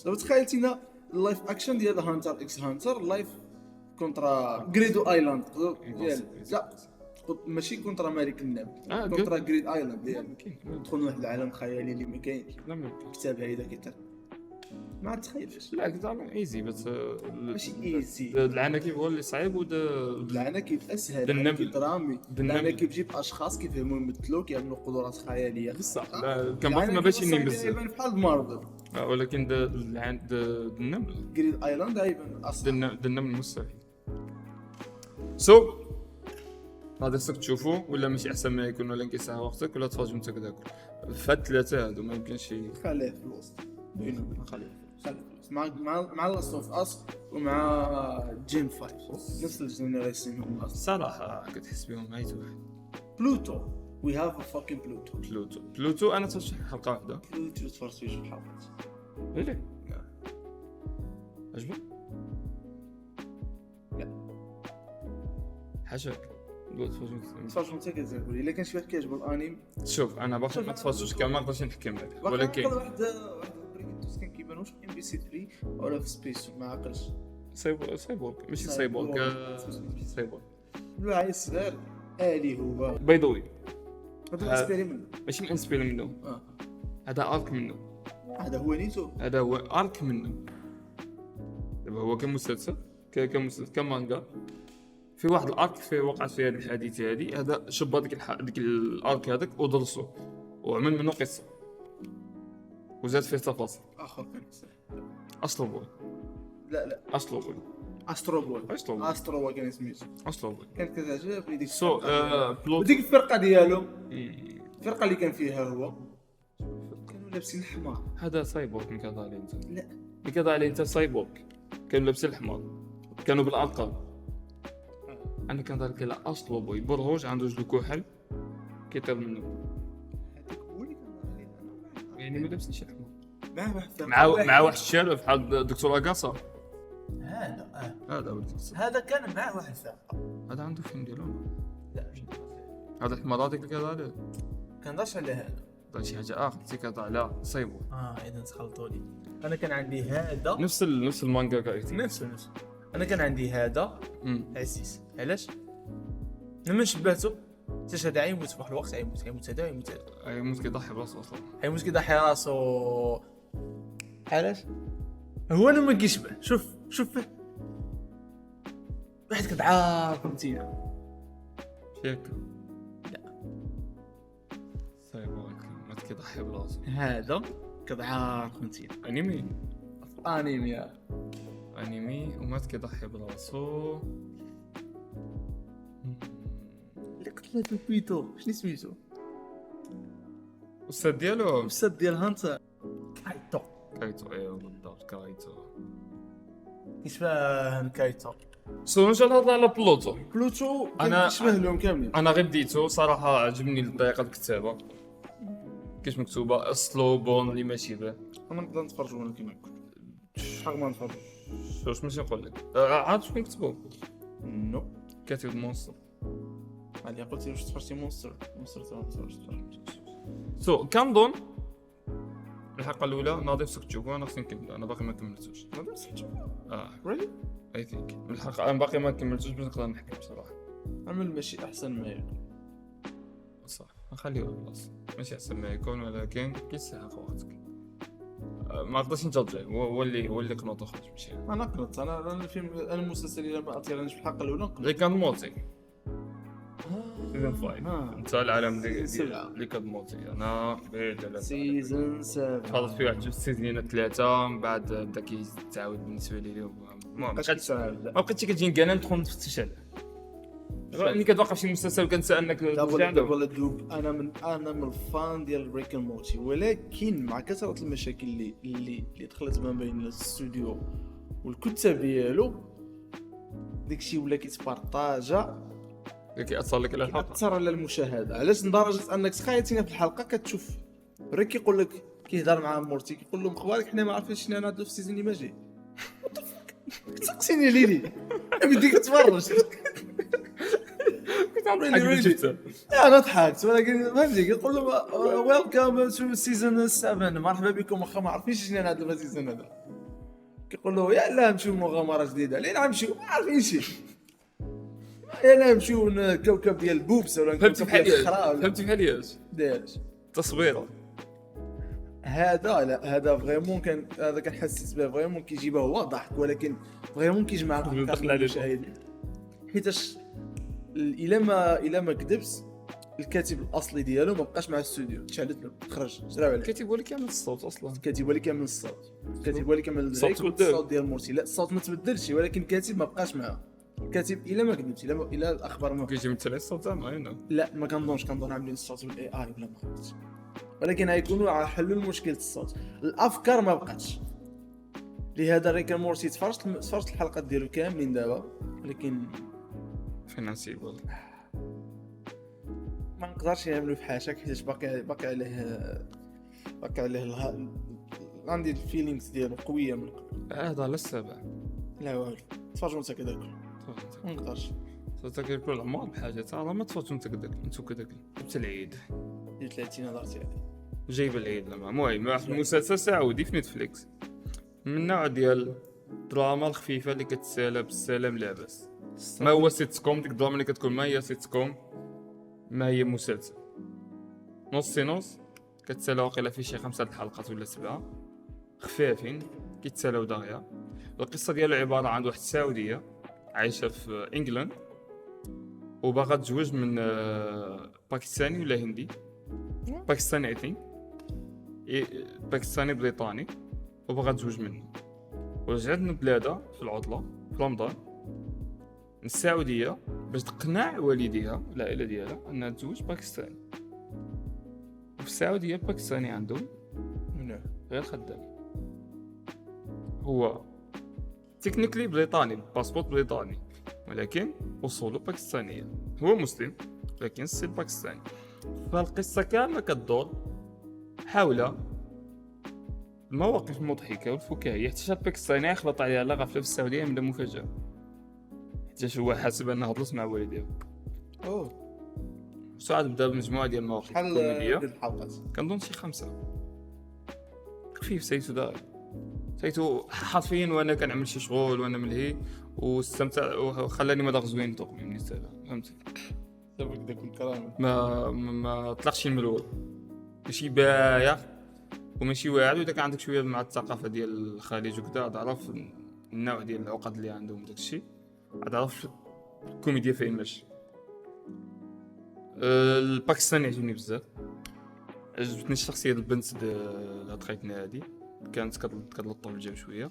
دابا تخيلتينا اللايف اكشن ديال هانتر اكس هانتر لايف كونترا جريدو ايلاند ديال لا ماشي كونترا مالك الناب كونترا جريد ايلاند ديال ندخل لواحد العالم خيالي اللي ما كاينش كتاب هيدا كيتر ما تخيلش. لا كتعرف ايزي بس ماشي ايزي العناكب هو اللي صعيب العناكب اسهل درامي العناكب تجيب اشخاص كيفهموا يمثلوا كيعملوا قدرات خياليه بصح كنبغي ما باش ينين بزاف يبان بحال مارفل ولكن النمل جريد ايلاند يبان اصلا النمل مستحيل. هذا خصك تشوفوا ولا ماشي احسن ما يكون ولا نكيسها وقتك ولا تفرجوا انت كذاك فهاد ثلاثه هادو ما يمكنش خليه في الوسط خليه مع لاست اوف اس ومع جيم 5 نفس الجينيريشن صراحه كتحس بهم عيط واحد. بلوتو وي هاف ا فاكين بلوتو انا تفرجت حلقه واحده بلوتو تفرجت فيه شي حلقات ليه عجبك لا حاجك تفرجوا انت كتقول الا كان شي واحد كيعجبو الانيم شوف انا باقي ما تفرجتش كامل ما نقدرش نحكم عليه ولكن واحد كان كيبان واش ام بي سي 3 ولا في سبيس ما عقلش سايبورغ ماشي سايبورغ لا عايز صغير الي هو بيضوي هذا انسبيري منه ماشي انسبيري منه هذا ارك منه هذا هو نيتو هذا هو ارك منه. دابا هو كمسلسل كمانجا في واحد الارك في وقعت فيه هذه الحادثه هذه هذا شب ديك الارك هذاك ودرسو وعمل منه قصه وزاد فيه تفاصيل اخر كان اصلو بول لا اصلو بول استرو كان سميتو اصلو بول كانت كتعجبني ديك بلوت ديك الفرقه ديالو الفرقه اللي كان فيها هو كانوا لابسين احمر. هذا سايبورغ اللي كان عليه انت. لا اللي كان عليه انت سايبورغ كانوا لابسين الحمار، كانوا بالالقاب. انا كان ذلك لا اصله بوي برهوج عنده رجل كحل كيطير منه، هذاك هو اللي كان عليه انا. يعني ما لابسينش الحمار. مع واحد الشاب بحال دكتور اغاصا. هذا هو الدكتور. هذا كان معاه واحد ثقه. هذا عنده فيلم ديالو. لا هذا الحمار هذاك اللي كان عليه كان داش على هذا. هذا شي حاجه اخر اللي كان على سايبورغ. اذا تخلطوا لي. انا كان عندي هذا نفس المانجا كايتي. نفس انا كان عندي هذا عزيز. علاش لما شبهته حتى هذا عيموت في واحد الوقت، عيموت هذا يموت هذا، يموت كيضحي براسو اصلا، عيموت كيضحي راسو. علاش هو انا ما كيشبه. شوف فيه واحد كضعاف فهمتينا. فيك لا سايبورغ ما كيضحي براسو. هذا كضعاف فهمتينا. انمي وما كيضحي براسو. اللي قتلت بيتو شنو سميتو؟ الاستاذ ديالو الاستاذ ديال هانتر كايتو. ايوا بالضبط كايتو كيشبه كايتو. نجي نهضر على بلوتو. كان كيشبه لهم كاملين. انا غير بديتو صراحه عجبني طريقه الكتابه كيش مكتوبه اسلو بون اللي ماشي به. انا نقدر نتفرجوا لهم كيما قلت شحال ما نتفرج. واش ماشي نقول لك عاد شكون كتبو نو كاتب مونستر. علي قلت واش تفرجتي مونستر كنظن الحلقه الاولى ناضي فسك تشوفوا. انا خصني نكمل، انا باقي ما كملتوش. ريلي اي ثينك الحلقه انا باقي ما كملتوش باش نقدر نحكي بصراحه. عمل ماشي احسن ما يكون صح نخليوه خلاص ماشي احسن ما يكون، ولكن كيستحق وقتك. ما قدرتش نجادجي هو اللي قنوط خرج ماشي انا قلت انا الفيلم المسلسل اللي ما اطيرنيش في الحلقه الاولى اللي كان موتي سيزون 5. انت العالم اللي كان موتي انا بعيد على سيزون 7 خلص في واحد سيزونين 3 من بعد بدا كيتعاود بالنسبه لي. المهم ما بقيتش كتجيني كاع ندخل نفتش عليه. ملي كتوقف شي مسلسل كنسى انك انا من الفان ديال بريك اند مورتي، ولكن مع كثره المشاكل اللي دخلت ما بين الاستوديو والكتاب ديالو داكشي ولا كيتبارطاجا كيأثر لك على الحلقه، كيأثر على المشاهده. علاش لدرجه انك تخيلتينا في الحلقه كتشوف ريك كيقول لك كيهضر مع مورتي كيقول لهم اخبارك حنا ما عارفينش شنو نهضروا في السيزون اللي ما جاي. تسقسيني ليلي بدي كتفرج انا ضحكت ولكن فهمتي كيقول لهم ويلكم تو سيزون 7 مرحبا بكم واخا ما عارفينش شنو نهضروا في السيزون هذا. كيقول له يلا نمشيو مغامره جديده لينا نمشيو ما عارفينش يلا نمشيو كوكب ديال البوبس ولا كوكب ديال الخرا. فهمتي بحال دايرش تصويره هذا فريمون كان هذا كنحسس به فريمون كيجيبه هو ضحك، ولكن فريمون كيجمع المشاهدين حيتاش الا ما كذبش الكاتب الاصلي ديالو ما بقاش مع الاستوديو تشعلت له خرج شراو عليه. الكاتب هو اللي كيعمل الصوت اصلا، الكاتب هو اللي كيعمل الصوت، الكاتب هو اللي كيعمل الصوت ديال مورتي. لا الصوت ما تبدلش ولكن الكاتب ما بقاش معاه. الكاتب الا ما كذبش الا الاخبار ما كيجي مثل الصوت زعما لا ما كنظن عاملين الصوت بالاي اي ولا ما عرفتش، ولكن غيكونوا حلوا مشكله الصوت. الافكار ما بقاتش. لهذا ريك اند مورتي تفرجت الحلقات ديالو كاملين دابا ولكن فين نسيبو ما نقدرش نعملو في حاشاك حيت باقي عليه عندي الفيلينغز ديالو قويه من قبل. هذا على السابع لا والو تفرجوا انت كذاك ما نقدرش تاكل كل عمر بحاجه تاع ما تفوتوا انت كذاك حتى العيد ديال 30 هضرتي عليه جايب العيد. المهم واحد المسلسل سعودي في نتفليكس من النوع ديال دراما الخفيفه اللي كتسالى بالسلام لاباس. ما هو سيت كوم، ديك الدراما اللي كتكون ما هي سيت كوم ما هي مسلسل نص كتسالى واقيلا في شي 5 حلقات ولا 7 خفافين كيتسالاو دغيا. القصه ديالو عباره عن واحد السعوديه عايشه في انجلاند وباغا تزوج من باكستاني ولا هندي، باكستاني اي ثينك باكستاني بريطاني، وباغا تزوج منه. ورجعت من بلادها في العطله في رمضان السعوديه باش تقنع والديها العائله ديالها انها تزوج باكستاني. في السعوديه الباكستاني عندهم منو غير خدام. هو تكنيكلي بريطاني، باسبورت بريطاني، ولكن اصوله باكستانيه. هو مسلم لكن ستيل باكستاني. فالقصه كامله كتدور حول المواقف المضحكه والفكاهيه حتى شاب باكستاني خلط عليها لا غفله في السعوديه من مفاجاه، حتى هو حاسب انه هضلت مع والديه. سعد بدا بمجموعه ديال المواقف شحال الكوميديه. ديال الحلقات؟ كنظن شي 5 خفيف. سيتو داير سيتو حرفيا وانا كنعمل شي شغل وانا ملهي واستمتع وخلاني مذاق زوين طوقني من السالة. فهمتي سبق داك الكلام. ما طلقش الملول، ماشي بايع وماشي واعر. واذا كان عندك شويه مع الثقافه ديال الخليج وكذا تعرف النوع ديال العقد اللي عندهم داكشي، تعرف الكوميديا فين ماشي. الباكستاني عجبني بزاف. عجبتني الشخصيه ديال البنت اللي دخلتنا هادي، كانت كتلطف الجو شويه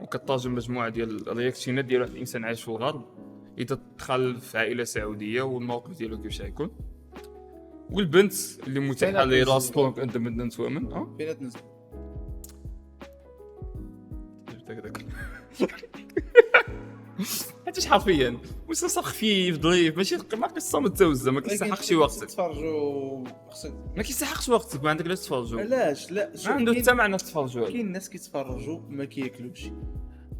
وكترجم مجموعه ديال الرياكشنات ديال واحد الانسان عايش في الغرب اذا دخل في عائله سعوديه والموقف ديالو كيفاش غيكون. والبنت اللي متاحه لي راستونك اندبندنت وومن فين تنزل؟ حتى حرفيا مسلسل خفيف ظريف، ماشي ما قصه متوزه، ما كيستحقش وقتك. تتفرجوا خصك ما كيستحقش وقتك، ما عندك علاش تفرجوا. علاش؟ لا ما عنده حتى معنى تفرجوا. كاين الناس كيتفرجوا ما كياكلوش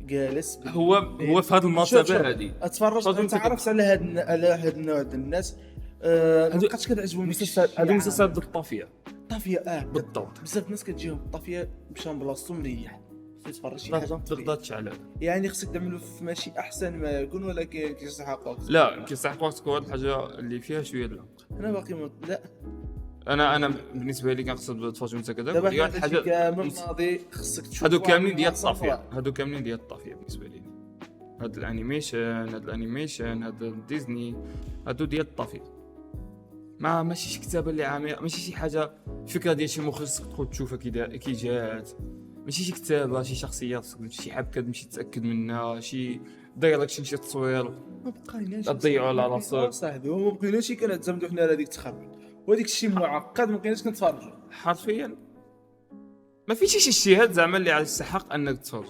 جالس هو في هذه المرتبه هذه اتفرج. انت عرفت على هاد النوع ديال الناس ما بقاتش كتعجبهم هادو مسلسلات الطافيه. الطافيه بالضبط. بزاف الناس كتجيهم الطافيه مشى من بلاصتو مريح تتفرج شي حاجه تقدرش على يعني خصك تعملوا في ماشي احسن ما يكون ولكن كيستحق وقت. لا كيستحق وقتك. هاد الحاجه اللي فيها شويه انا باقي لا انا بالنسبه لي كنقصد تفرج انت كذا دابا هي حاجه حاجه كامل ماضي خصك تشوف. هادو كاملين ديال الطافيه، هادو كاملين ديال الطافيه بالنسبه لي. هاد الانيميشن هاد ديزني هادو ديال الطافيه. ماشي شي كتابه اللي عامره، ماشي شي حاجه فكره ديال شي مخرج تدخل تشوفها كي جات، ماشي شي كتابه شي شخصيات شي حبكه تمشي تتاكد منها، شي دايركشن شي تصوير ما بقيناش تضيعوا على راسك صاحبي. وما بقيناش كنعتمدوا حنا على هذيك التخرج وهذيك الشيء معقد ما بقيناش كنتفرجوا حرفيا. ما فيش شي اجتهاد زعما اللي يستحق انك تتفرج.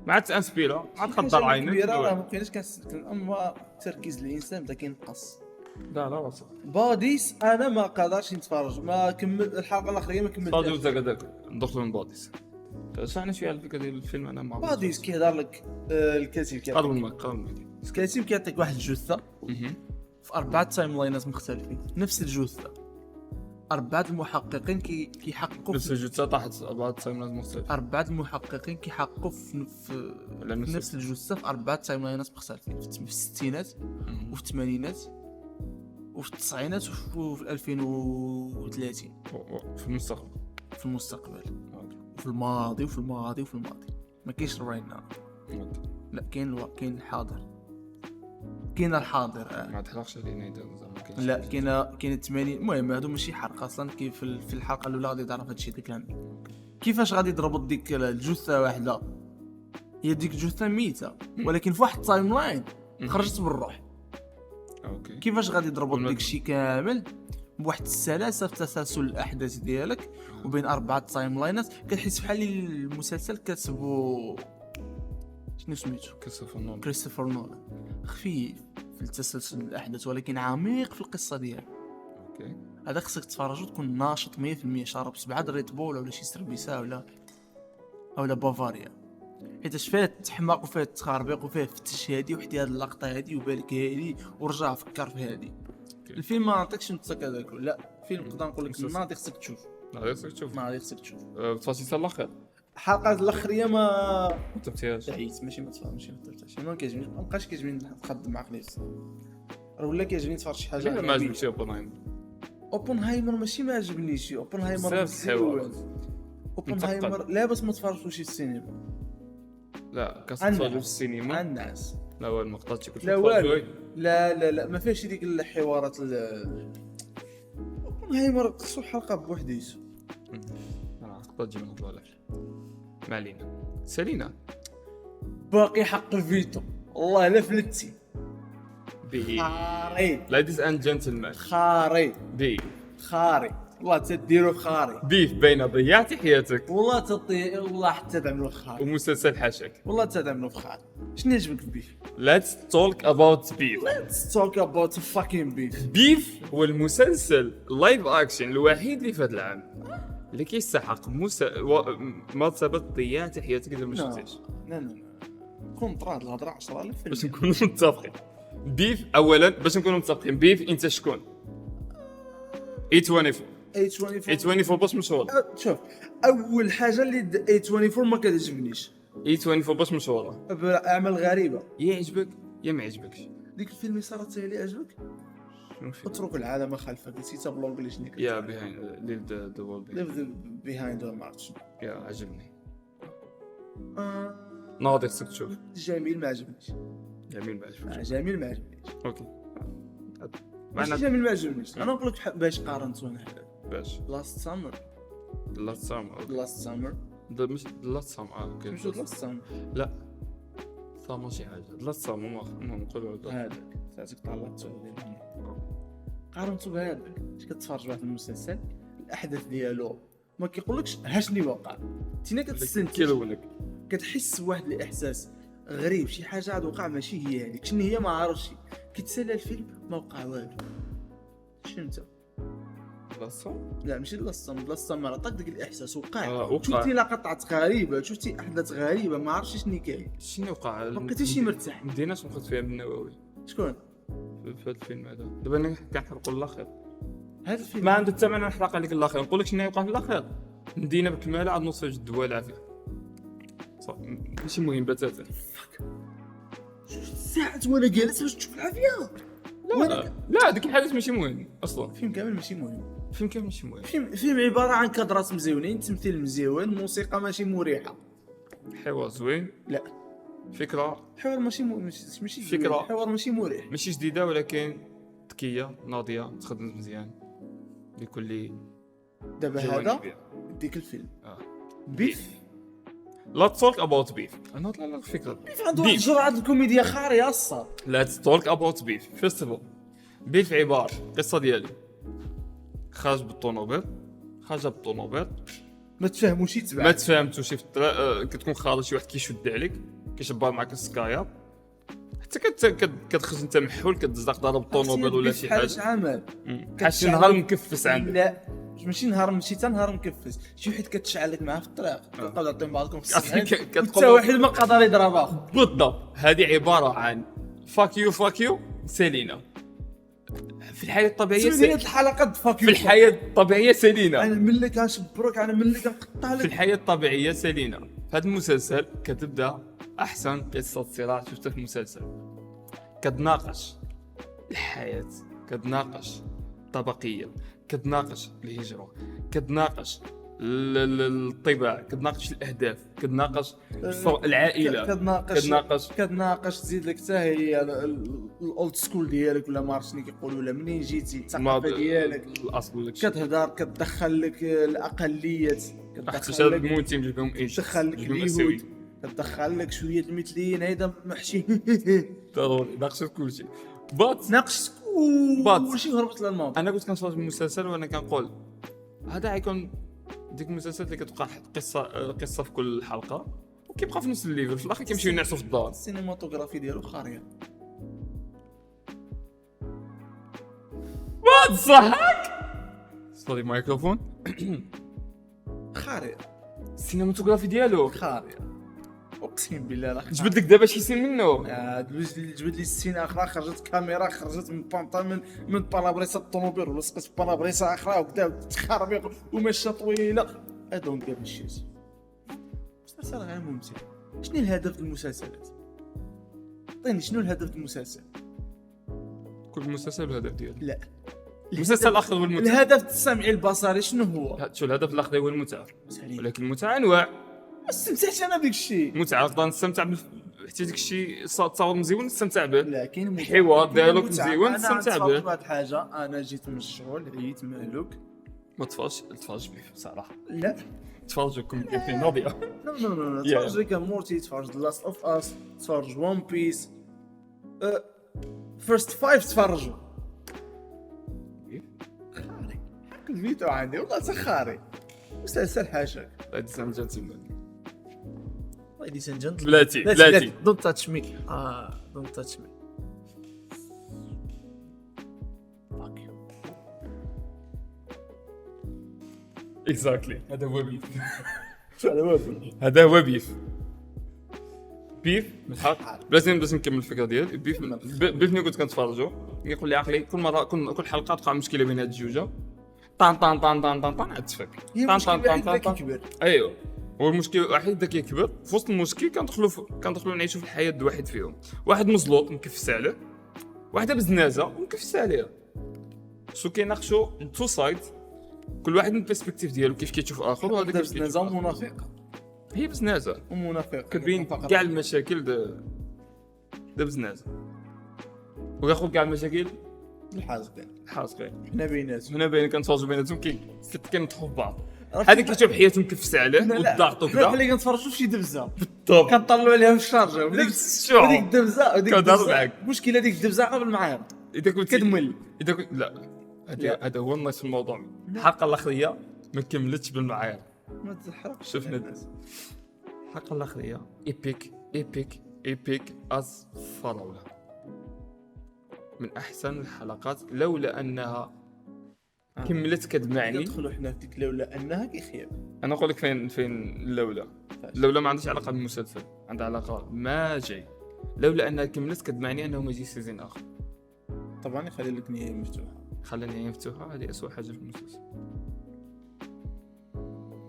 مع تانسبيرا مع تخضر عينك ما بقيناش كنستخدم. اما تركيز الانسان بدا كينقص. لا وصل باديس انا ما قادرش نتفرج، ما كمل الحلقه الاخرى ما كملتش. باديس هذاك ندخلوا من باديس. شرحنا شويه على الفكره ديال الفيلم. انا ما باديس كيهضر لك الكاتب الكاتب كيعطيك واحد الجثه في 4 تايم لاينات مختلفين، نفس الجثه. 4 المحققين كيحققوا نفس الجثه طاحت 4 تايم لاينات مختلفين. 4 المحققين كيحققوا في نفس الجثه في 4 تايم لاينات مختلفين، في الستينات وفي الثمانينات وفي التسعينات وفي 2030 في المستقبل. في المستقبل وفي الماضي وفي الماضي وفي الماضي. ما كاينش الرايت ناو. لا كاين الحاضر. كاين الحاضر ما تحرقش علينا زعما. لا كاين 80. المهم هادو ماشي حرق اصلا. كيف في الحلقه الاولى غادي تعرف هادشي كامل. كيفاش غادي تربط ديك الجثه واحده، هي ديك الجثه ميته ولكن في واحد التايم لاين خرجت بالروح. اوكي كيفاش غادي تربط ديك الشيء كامل بواحد السلاسه في تسلسل الاحداث ديالك وبين 4 تايم لاينات. كتحس بحال المسلسل كتبو شنو سميتو كريستوفر نولان. خفيف في التسلسل الاحداث ولكن عميق في القصه ديالو. اوكي هذا خصك تفرج وتكون ناشط 100%. شارب 7 ريد بول ولا شي سربيسه ولا بافاريا، حيت فيه التحماق وفيه التخربيق وفيه فتش هادي وحدي هاد اللقطه هادي وبالك هادي ورجع فكر في هادي. الفيلم ما نعطيكش انت كذاك. لا فيلم نقدر نقول لك ناضي خصك تشوف. ناضي خصك تشوف تفاصيل الاخر. الحلقه الاخريه ما تبتيهاش عييت. ماشي ما تفهمش ما كيعجبنيش. ما بقاش كيعجبني نخدم عقلي ولا كيعجبني نتفرج شي حاجه. ما عجبنيش اوبنهايمر. ماشي ما عجبنيش اوبنهايمر بزاف. اوبنهايمر لا بس ما تفرجوش السينما. لا كتفرجوا في السينما الناس. لا والو ما قدرتش كنت لا ما فيهش ديك الحوارات. اوبنهايمر خصو حلقه بوحديته. تقدر تجي من طوالح. ما علينا. سالينا باقي حق الفيتو. والله لا فلتي. بي خاري ladies and gentlemen خاري بي خاري والله تديرو خاري، بيف بين ضيعتي حياتك والله والله حتى تعملو خاري، ومسلسل حاشاك. والله حتى تعملو خاري. شنو يعجبك في بيف؟ Let's talk about beef. Let's talk about fucking beef. بيف هو المسلسل اللايف اكشن الوحيد اللي في هذا العام اللي كيستحق مرتبة ضيعتي حياتك اذا ما شفتيش. لا كونطرا هاد الهضره 10000 باش نكونوا متفقين. بيف اولا باش نكونوا متفقين بيف انت شكون؟ A24 A24 باش مشهور. شوف اول حاجه اللي A24 ما كتعجبنيش A24 باش مشهوره اعمال غريبه. يا يعجبك يا ما يعجبكش. ديك الفيلم اللي صارت هي اللي عجبك اترك العالم خلفك نسيتها بالانجليش نيك يا بيهايند ليف ذا وورلد ليف بيهايند ذا مارش. يا عجبني ناضي خصك تشوف. جميل ما عجبنيش. جميل ما عجبكش. جميل ما عجبنيش. اوكي ماشي جميل ما عجبنيش. انا نقول لك باش قارنت انا باش لاست سامر مش لاست سامر مش لاست سامر لا سامر شي حاجه لاست سامر ما نقولوا هذاك ساعتك طلعت قارنتو بهذاك اش كتفرج واحد المسلسل الاحداث ديالو ما كيقولكش ها شنو وقع تينا كتستنتج كتحس بواحد الاحساس غريب شي حاجه عاد وقع ماشي هي هذيك شنو هي ما عارفش كيتسالى الفيلم ما وقع والو شنو انت لا ماشي لاصه ما عطاك داك الاحساس وقع شفتي لقطات غريبه شفتي احداث غريبه ما عرفتش شنو كاين شنو وقع ما بقيتيش مرتاح مديناش ناخذ فيها بالنووي شكون في هذا الفيلم هذا دابا انا كنحرقوا الاخر هذا الفيلم ما عنده الثمن نحرق عليك الاخر نقول لك شنو يوقع في الاخر مدينه بكماله عاد نص الدواء العافيه ماشي مهم بتاتا ساعات وانا جالس باش تشوف العافيه لا ديك الحاجات ماشي مهم اصلا الفيلم كامل ماشي مهم فيلم عباره عن كادرات مزيونين تمثيل مزيون موسيقى ماشي مريحه حوار زوين لا فكره حوار ماشي فكره حوار ماشي مريح ماشي جديده ولكن ذكيه ناضيه تخدم مزيان لكل دابا هذا ديك الفيلم بيف لا توك اباوت بيف انا نطلع لك فكره بيف عنده واحد جرعه الكوميديا خاريه الصاد لا توك اباوت بيف فيستيفال بيف عباره قصه ديالي خارج بالطونوبيل ما تفهموش يتبع ما تفهمتوش كتكون خارج شي واحد كيشد عليك كيشبر معاك السكاير حتى كتخرج انت محول كتزدق ضرب الطونوبيل ولا شي حاجه عمل شي نهار مكفس عندك لا ماشي نهار ماشي حتى نهار مكفس شي واحد كتشعل لك معاه في الطريق كتبقاو تعطيهم بعضكم في السنين حتى واحد ما قدر يضرب اخو بالضبط هذه عباره عن فاك يو سيلينا في الحياه الطبيعيه سيلينا الحلقه في الحياه الطبيعيه سيلينا انا ملي كنشبرك انا ملي كنقطع لك في الحياه الطبيعيه سيلينا في هذا المسلسل كتبدا احسن قصه صراع شفتها في المسلسل كتناقش الحياه كتناقش الطبقيه كتناقش الهجره كتناقش الطباع كتناقش الاهداف كتناقش العائله كتناقش تزيد لك حتى هي الاولد سكول ديالك ولا ما عرفتش شنو كيقولوا ولا منين جيتي الثقافه ديالك الاصل كتهضر كتدخل لك الاقليات كتدخل لك الموتين جبهم ايش كتدخل لك اليهود كتدخل لك شويه المثليين هيدا محشي ضروري ناقشت كلشي ناقشت كلشي هربت للماضي انا كنت كنتفرج المسلسل وانا كنقول هذا غيكون ديك المسلسلات اللي كتوقع قصه في كل حلقه وكيبقى في نفس الليفل في الاخر كيمشيو ينعسوا في الدار السينماتوغرافي ديالو خاريه ما تصحك صدي مايكروفون خاريه السينماتوغرافي ديالو خاريه اقسم بالله لا جبد لك دابا شي سين منه جبد لي السين اخرى خرجت كاميرا خرجت من بانطا من بارابريسا الطوموبيل ولا سقط في بارابريسا اخرى وبدا تخربيق ومشى طويله ادونت جيف شيت مسلسل غير ممتع شنو الهدف من المسلسلات عطيني شنو الهدف من المسلسل كل مسلسل الهدف ديالو لا المسلسل الاخر هو المتعه الهدف السمعي البصري شنو هو شو الهدف الاخر هو المتعه ولكن المتعه انواع ما استمتعتش انا بداك الشيء متعه نقدر نستمتع حتى داك الشيء تصاور مزيون نستمتع به لكن حوار ديالوج مزيون نستمتع به انا واحد حاجه انا جيت من الشغل عييت مهلوك ما تفرج بيه بصراحه لا تفرجكم في ناضيه لا تفرج ريك مورتي تفرج لاست اوف اس تفرج وان بيس فيرست 5 تفرجوا الفيديو عندي والله سخاري مسلسل حاشاك. Ladies and gentlemen. Ladies and gentlemen. بلاتي. Don't touch me. Don't touch me. Fuck you. Exactly. هذا هو بيف. هذا هو هذا هو بيف. بيف من الحق باش نكمل الفكره ديال بيف ملي كنت كنتفرجوا يقول لي عقلي كل مره كل حلقه تقع مشكله بين هاد الجوجه طان طان طان طان طان طان عاد تفك طان طان طان طان طان. ايوه هو المشكل الوحيد ذاك كبر في وسط المشكل كندخلوا نعيشوا في الحياه واحد فيهم واحد مزلوط مكفس عليه واحده بزنازه ومكفس عليها سو كيناقشوا تو سايد كل واحد من البيرسبكتيف ديالو كيف كيشوف اخر وهذا كيف بزنازه ومنافقه هي بزنازه ومنافقه كتبين كاع المشاكل دا بزنازه وياخذ كاع المشاكل الحاسقين حاسقين بيناتهم هنا باين كنتفرجوا بيناتهم كينطحوا في بعض هذيك كتشوف حياتهم كيفس عليه والضغط وكذا اللي كنتفرجوا في شي دبزه بالضبط كنطلعوا عليها في الشارجه وديك الدبزه كنهضر معاك المشكله ديك الدبزه قبل معايا اذا كنت كتمل اذا كنت لا هذا هو النص في الموضوع الحلقه الاخريه ما كملتش بالمعايير ما تحرقش شفنا الحلقه الاخريه ايبيك از فراوله من احسن الحلقات لولا انها كملت كدمعني ندخلوا حنا في ديك لولا انها كيخيب. انا نقول لك فين اللولا ما عندهاش علاقه بالمسلسل عندها علاقه ما جاي لولا انها كملت كدمعني انه ما يجي سيزون اخر. طبعا يخلي لك نيه مفتوحه خليني مفتوحه هذه اسوء حاجه في المسلسل.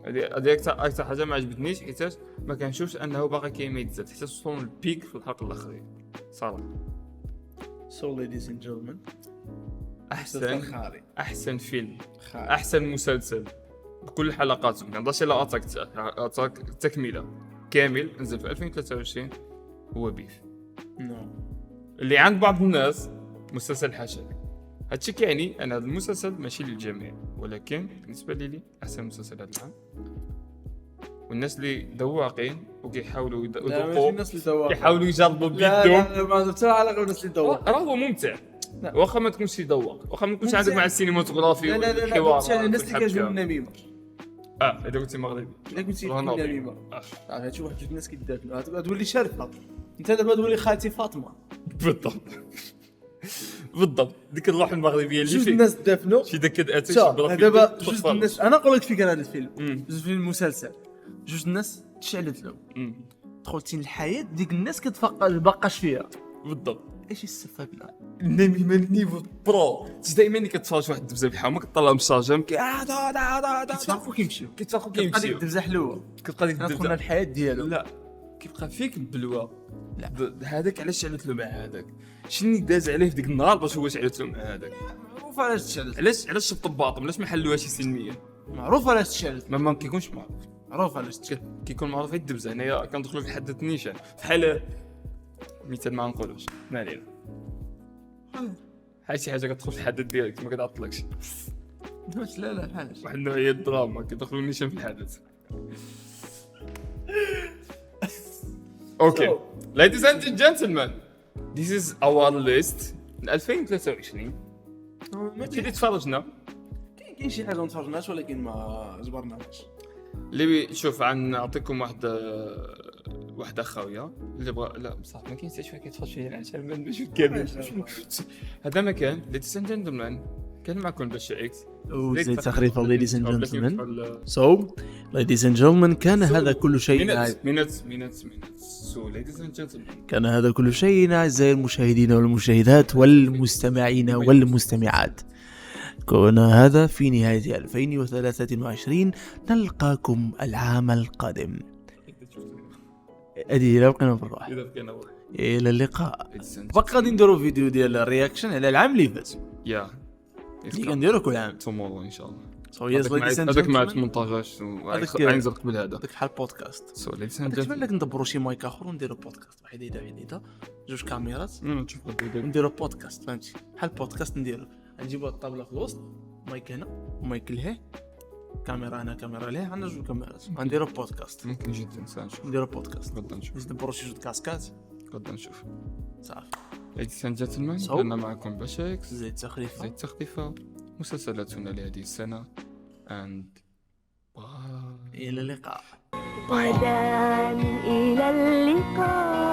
هذه اكثر حاجه ما عجبتنيش حيت ما كنشوفش انه باقي كيما يتزاد حتى وصلوا للبيك في الحلقه الاخيره صراحه. سو ليديز اند جنتلمان احسن فيلم خاري. احسن مسلسل بكل حلقاته ما نهضرش على اتاك تكمله كامل نزل في 2023 هو بيف اللي عند بعض الناس مسلسل حاشاك. هادشي كيعني ان هذا المسلسل ماشي للجميع ولكن بالنسبه لي احسن مسلسل هذا العام والناس اللي ذواقين وكيحاولوا يذوقوا كيحاولوا يجربوا بيدهم. لا ما عندها حتى علاقه بالناس اللي ذوق راه هو ممتع واخا ما تكونش يذوق واخا ما تكونش عندك مع السينماتوغرافي والحوار. لا الناس اللي كيعجبهم النميمه اذا كنتي مغربي اذا كنتي نميمه هادشي واحد جوج الناس كيدافنوا تولي شارفه انت دابا تولي خالتي فاطمه بالضبط ديك الروح المغربيه اللي جوج الناس دافنوا شي داك اتش دابا جوج الناس انا نقول لك فكره هذا الفيلم جوج في المسلسل جوج الناس تشعلت لهم دخلتي للحياه ديك الناس باقاش فيها بالضبط. ايش السفه بلا النميمه النيفو برو دائما اللي كتفرج واحد الدبزه بحال ما كطلعهم الشاجم كيتفرقوا كيمشيو كيتفرقوا هذيك الدبزه حلوه كتبقى ديك الدبزه دخلنا الحياه ديالو لا كيبقى فيك البلوى لا هذاك علاش شعلت له مع هذاك شنو داز عليه في ديك النهار باش هو شعلت له مع هذاك معروف علاش تشعلت علاش شط الباطم علاش ما حلوهاش سلميا معروف علاش تشعلت ما كيكونش معروف علاش كيكون معروف غير الدبزه هنايا كندخلوا في حد النيشان بحال مثال ما نقولوش ما علينا حال شي حاجه كتدخل في الحدث ديالك ما كتعطلكش لا علاش واحد النوعيه الدراما كيدخلوا النيشان في الحدث. اوكي ladies and gentlemen this is our list من 2023 كي تفرجنا كاين شي حاجه ما تفرجناش ولكن ما جبرناش اللي شوف نعطيكم واحده خاويه اللي بغى لا بصح ما كاينش حتى شي واحد كيتفرج فيها عشان ما نمشيو كامل هذا مكان ladies and gentlemen كان معكم باشا اكس زيد تخريفه ladies and gentlemen so ladies and gentlemen كان هذا كل شيء so ladies and gentlemen كان هذا كل شيء أعزائي المشاهدين والمشاهدات والمستمعين والمستمعات كنا هذا في نهاية 2023 نلقاكم العام القادم ادي الى بقينا بالروح الى اللقاء بقى غادي نديرو فيديو ديال الرياكشن على العام اللي فات اللي كنديرو كل عام تومورو ان شاء الله هذاك مع 18 غينزل قبل هذا داك بحال بودكاست سو كتبان لك ندبروا شي مايك اخر ونديرو بودكاست حديده جوج كاميرات نشوف ونديرو بودكاست فهمتي بحال بودكاست نديرو نجيبوا الطابله في الوسط مايك هنا ومايك لهيه كاميرا هنا كاميرا لهيه عندنا جوج كاميرات غنديرو بودكاست ممكن جدا نشوف نديرو بودكاست غدا نشوف ندبروا شي جوج كاسكات غدا نشوف صافي ladies and gentlemen كنا معكم باشا اكس زيد تخليفه مسلسلاتنا لهذه السنة and bye. إلى اللقاء. غدا إلى اللقاء.